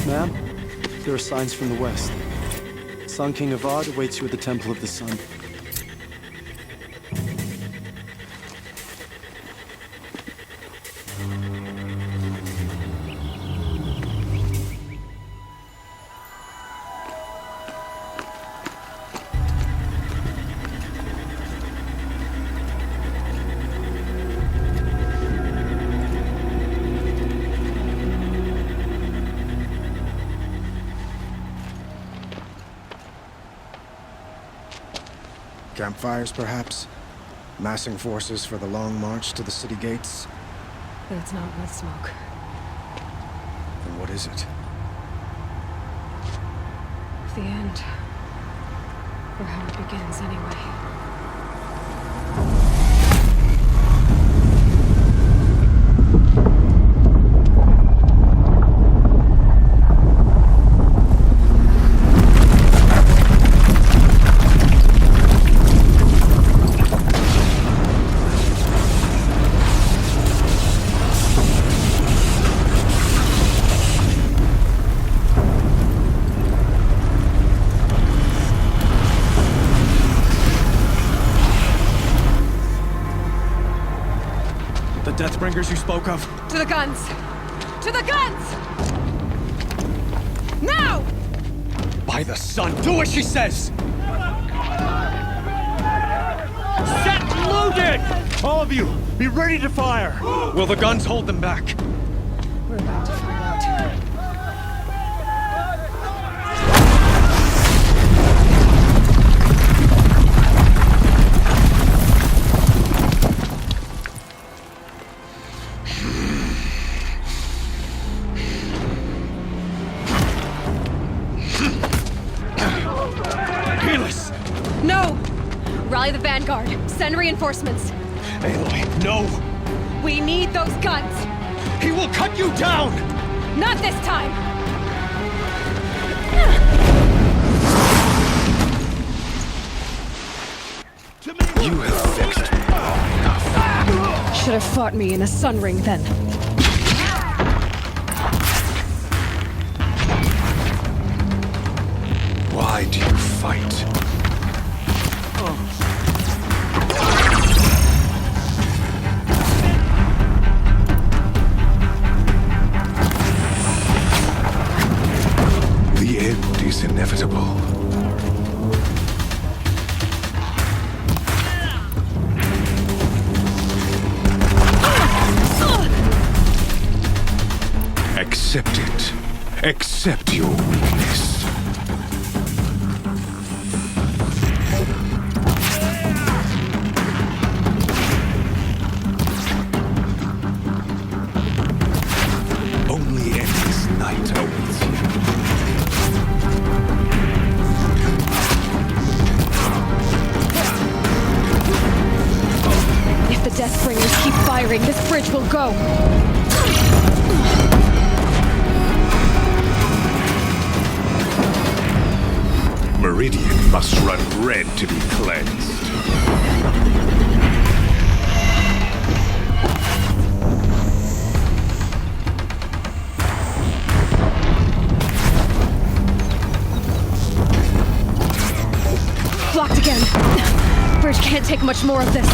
Ma'am, there are signs from the west. Sun King Avad awaits you at the Temple of the Sun.
Campfires, perhaps? Massing forces for the long march to the city gates?
That's not blood smoke.
Then what is it?
The end. Or how it begins, anyway.
Deathbringers you spoke of?
To the guns! To the guns! Now!
By the sun, do as she says!
Set loaded!
All of you, be ready to fire! Will the guns hold them back?
We're about to find out. No! Rally the vanguard. Send reinforcements.
Aloy, no!
We need those guns!
He will cut you down!
Not this time!
You have fixed me long enough.
Should have fought me in a sun ring then.
Why do you fight?
The end is inevitable. Accept it. Accept your weakness. Only endless night awaits you.
If the Deathbringers keep firing, this bridge will go.
Meridian must run red to be cleansed.
Blocked again. Bridge can't take much more of this.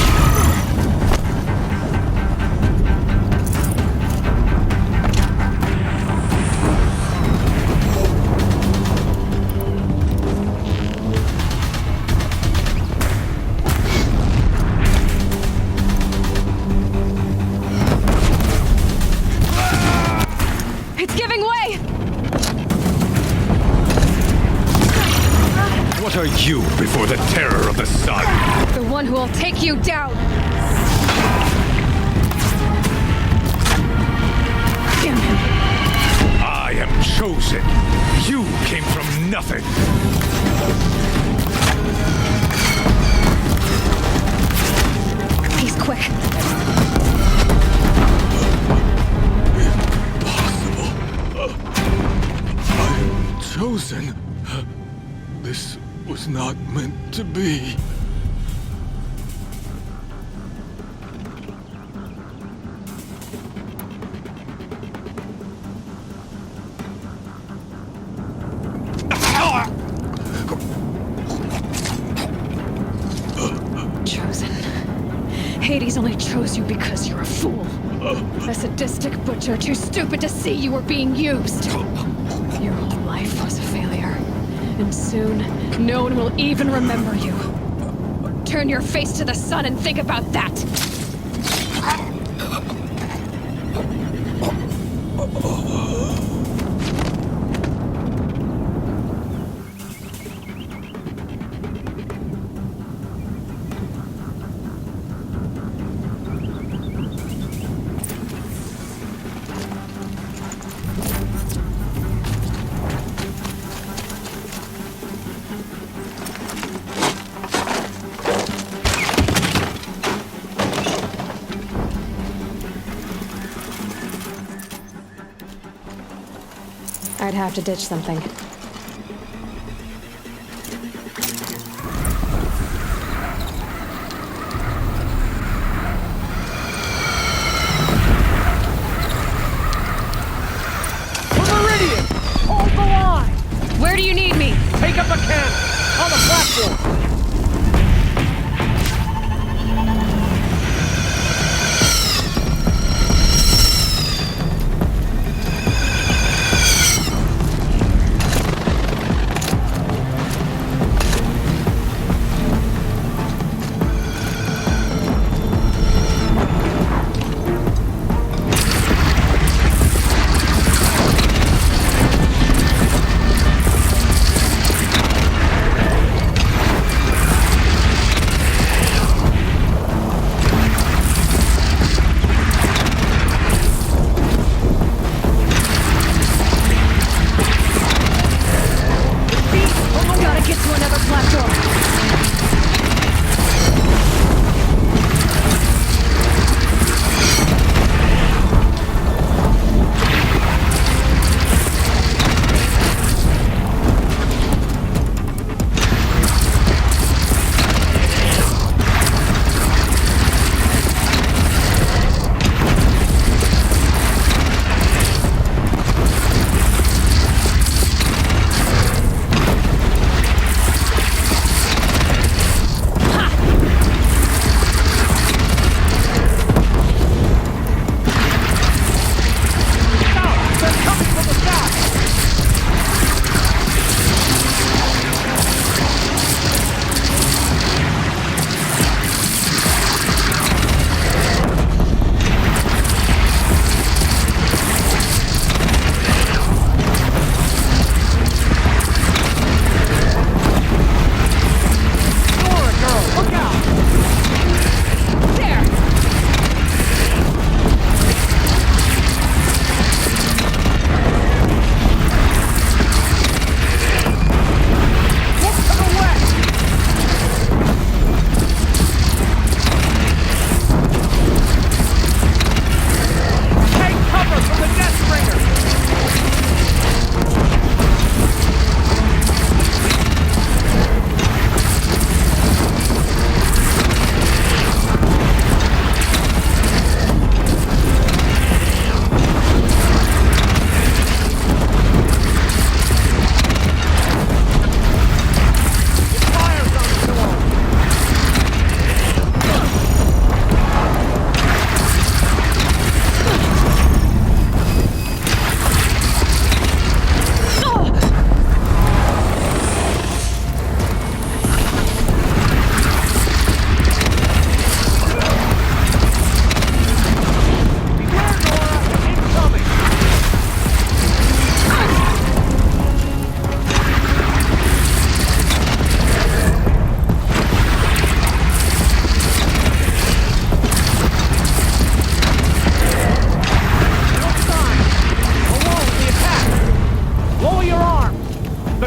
It's giving way!
What are you before the terror of the sun?
The one who will take you down! Damn him!
I am chosen. You came from nothing.
He's quick.
Possible. Chosen. This was not meant to be.
Chosen. Hades only chose you because you're a fool. A sadistic butcher too stupid to see you were being used. Your whole life was a failure. And soon, no one will even remember you. Turn your face to the sun and think about that! I'd have to ditch something.
Meridian! Hold the line!
Where do you need me?
Take up a cannon! On the platform!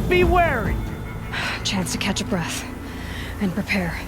Be wary! Chance to catch a breath and prepare.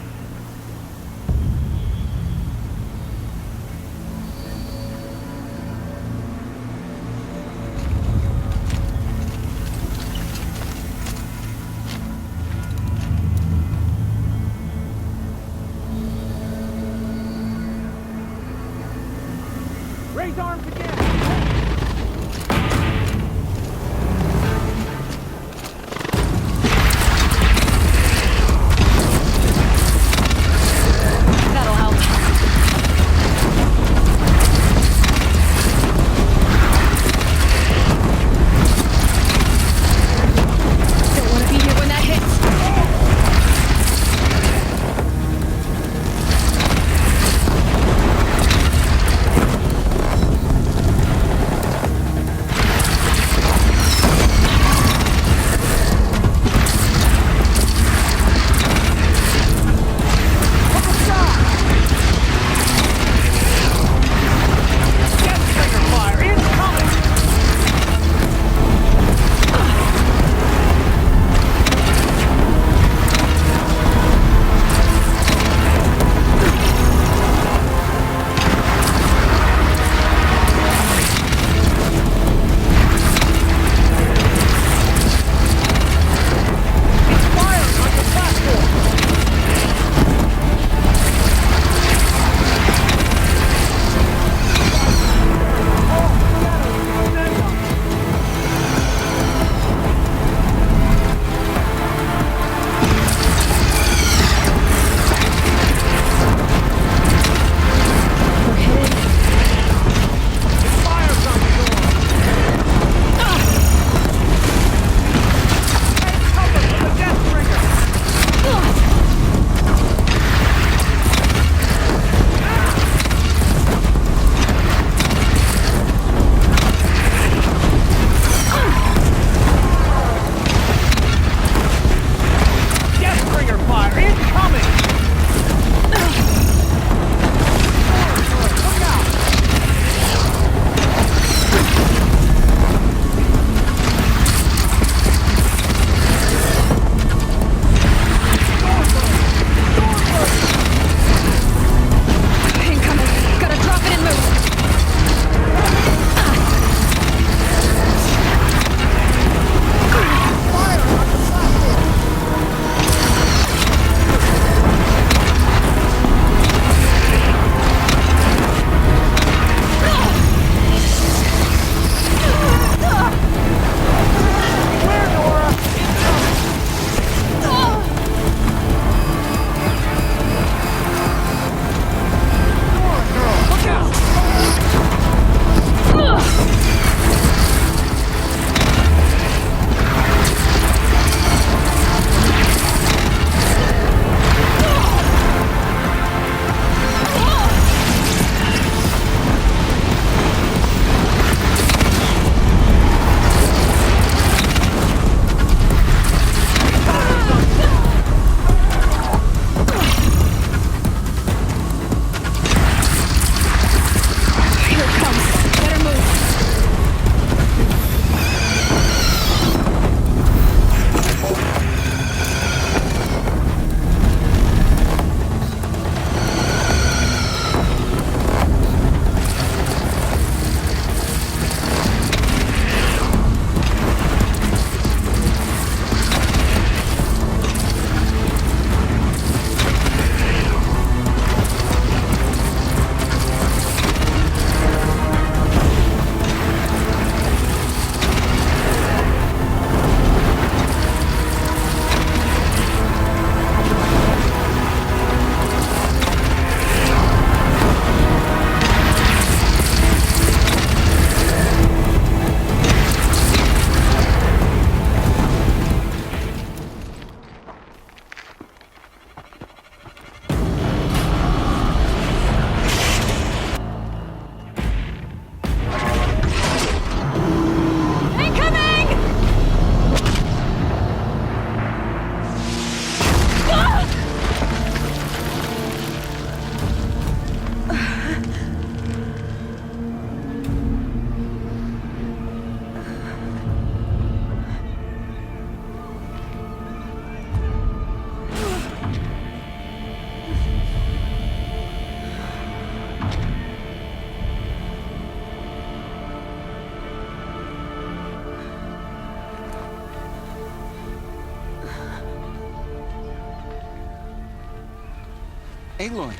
Aloy!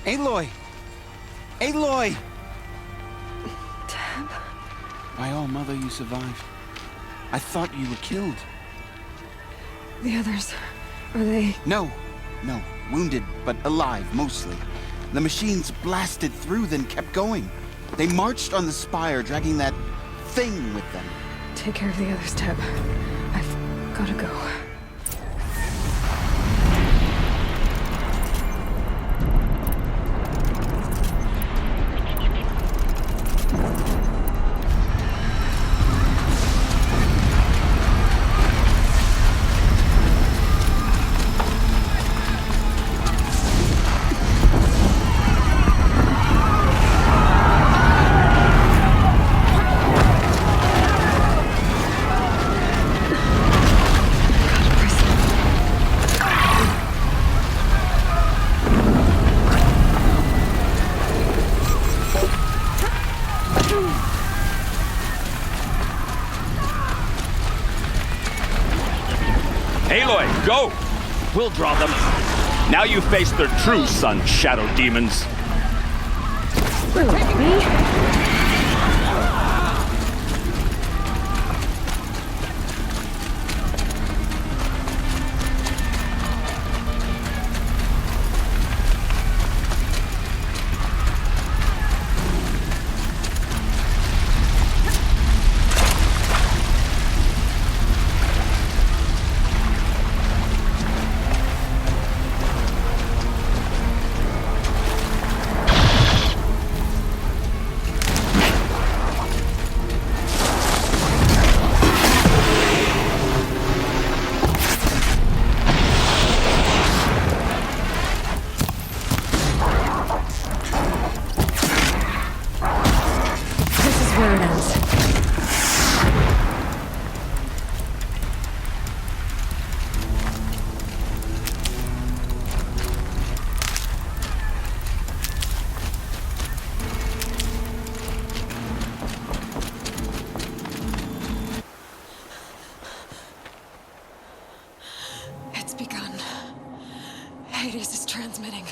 Aloy! Aloy!
Dad?
My own mother, you survived. I thought you were killed.
The others, are they...
No. Wounded, but alive, mostly. The machines blasted through, then kept going. They marched on the spire, dragging that thing with them.
Take care of the others, Teb. I've gotta go.
Aloy, go! We'll draw them. Now you face their true sun, shadow demons.
Me? It's begun. Hades is transmitting.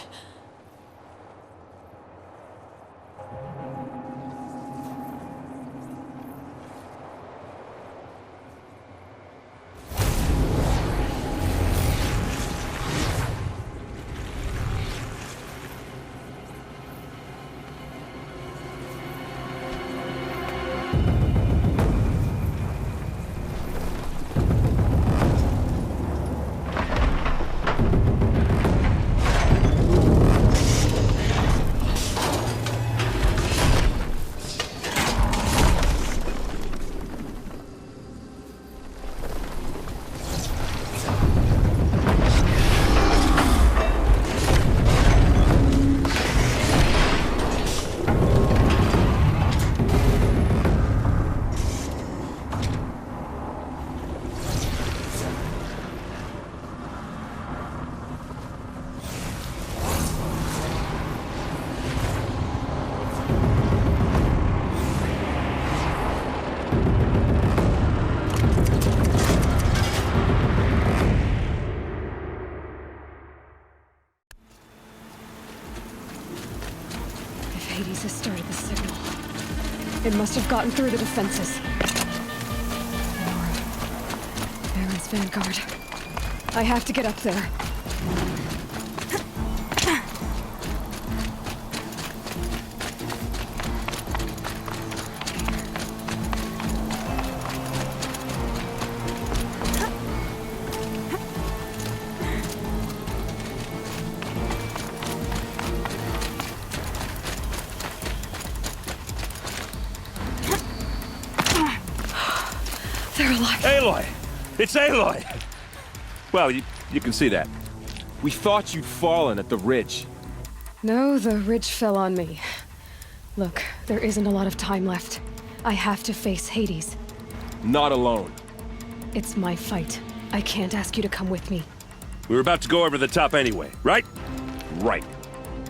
Hades has started the signal. It must have gotten through the defenses. Baron's vanguard. I have to get up there. They're alive.
Aloy! It's Aloy! Well, you can see that. We thought you'd fallen at the ridge.
No, the ridge fell on me. Look, there isn't a lot of time left. I have to face Hades.
Not alone.
It's my fight. I can't ask you to come with me.
We were about to go over the top anyway, right? Right.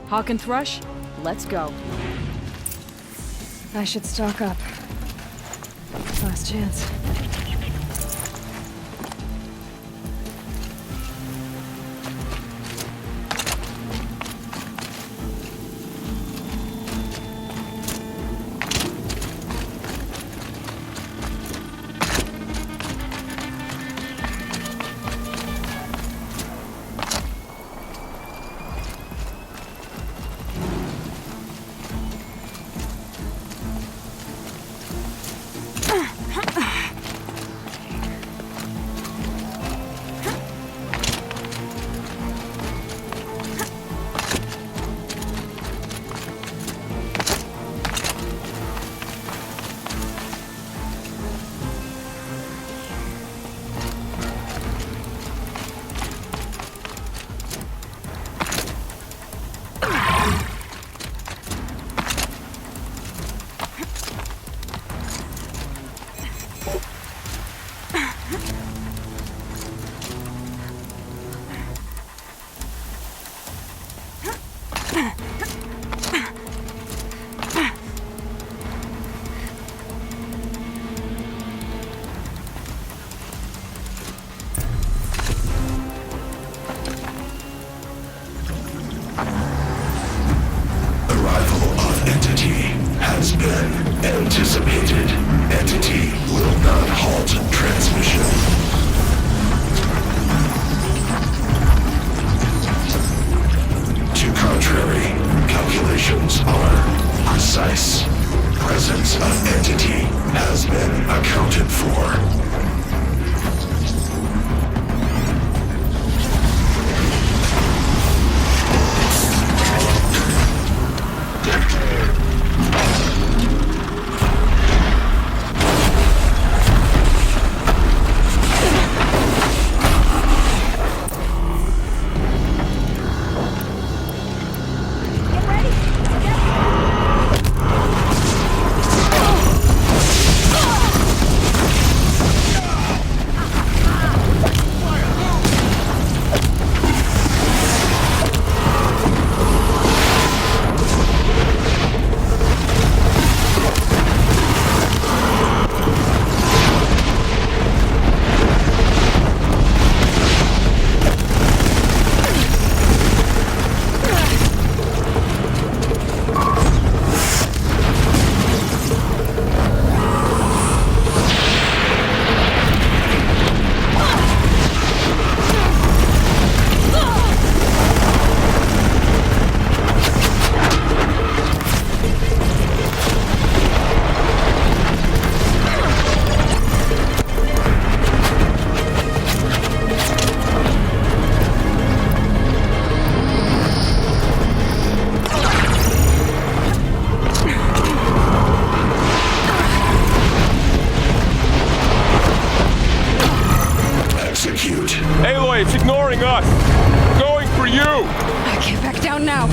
Hawk and Thrush, let's go.
I should stock up. Last chance.
Aloy, it's ignoring us! Going for you!
I can't back down now.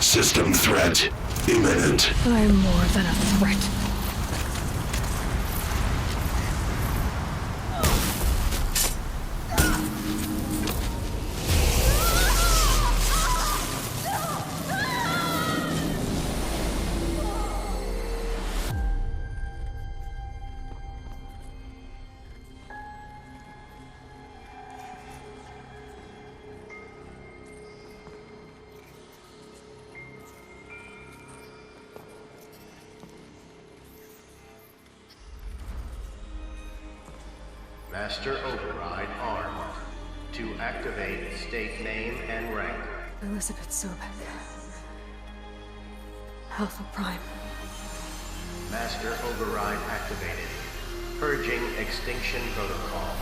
System threat imminent.
I'm more than a threat.
Master Override armed. To activate, state name and rank.
Elizabeth Sobek. Alpha Prime.
Master Override activated. Purging Extinction Protocol.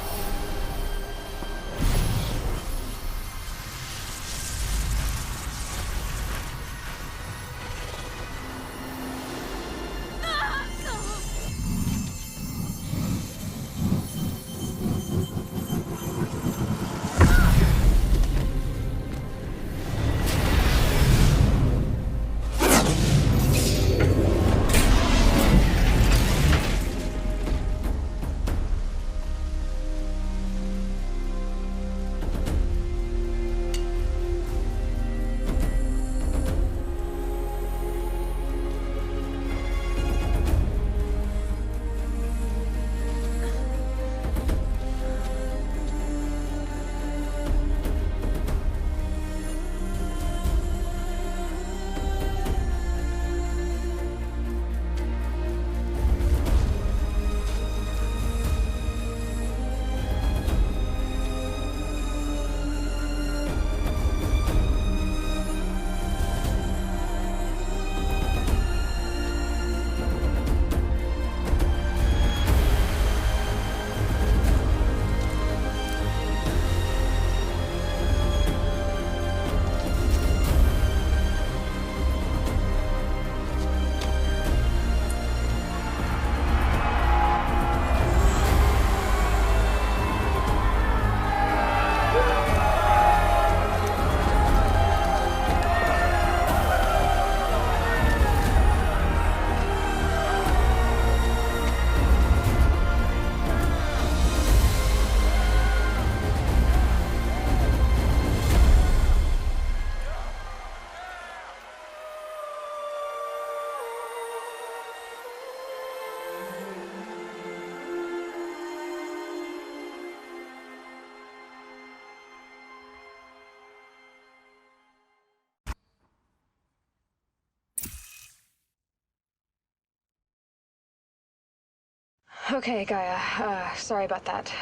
Okay, Gaia. Sorry about that.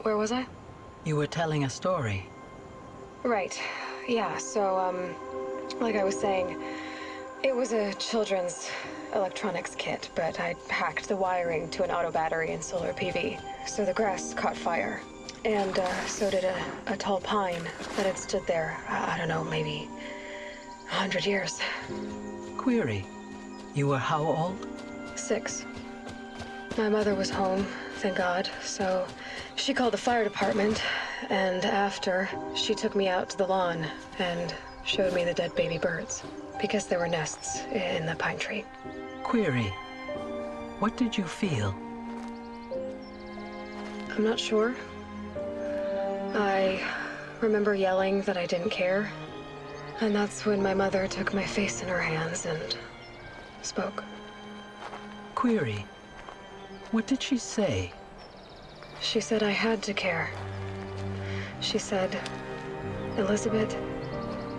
Where was I?
You were telling a story.
Right. Yeah, so, like I was saying, it was a children's electronics kit, but I'd hacked the wiring to an auto battery and solar PV, so the grass caught fire. And, so did a tall pine that had stood there, I don't know, maybe 100 years.
Query. You were how old?
6. My mother was home, thank God, so she called the fire department, and after, she took me out to the lawn and showed me the dead baby birds, because there were nests in the pine tree.
Query. What did you feel?
I'm not sure. I remember yelling that I didn't care, and that's when my mother took my face in her hands and spoke.
Query. What did she say?
She said I had to care. She said, Elizabeth,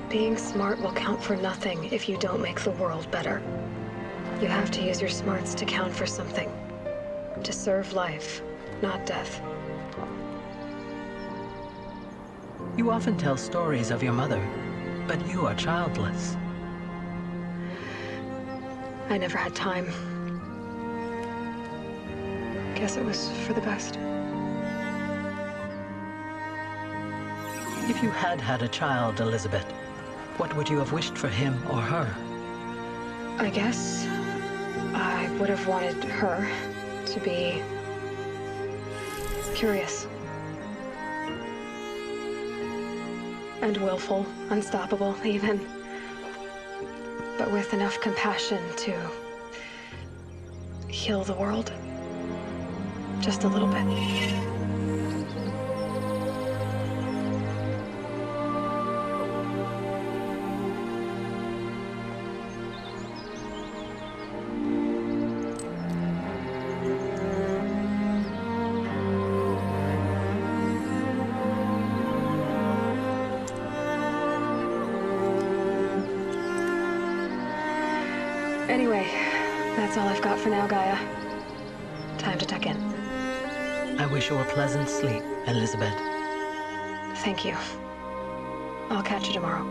being smart will count for nothing if you don't make the world better. You have to use your smarts to count for something. To serve life, not death.
You often tell stories of your mother, but you are childless.
I never had time. Guess it was for the best.
If you had had a child, Elizabeth, what would you have wished for him or her?
I guess I would have wanted her to be curious. And willful, unstoppable even. But with enough compassion to heal the world. Just a little bit. Anyway, that's all I've got for now, Gaia. Time to tuck in.
I wish you a pleasant sleep, Elizabeth.
Thank you. I'll catch you tomorrow.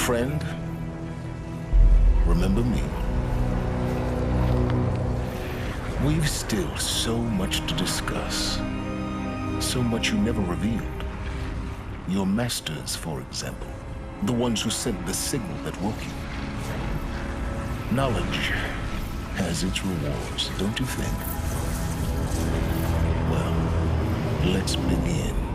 Friend, remember me. We've still so much to discuss. So much you never revealed. Your masters, for example. The ones who sent the signal that woke you. Knowledge has its rewards, don't you think? Well, let's begin.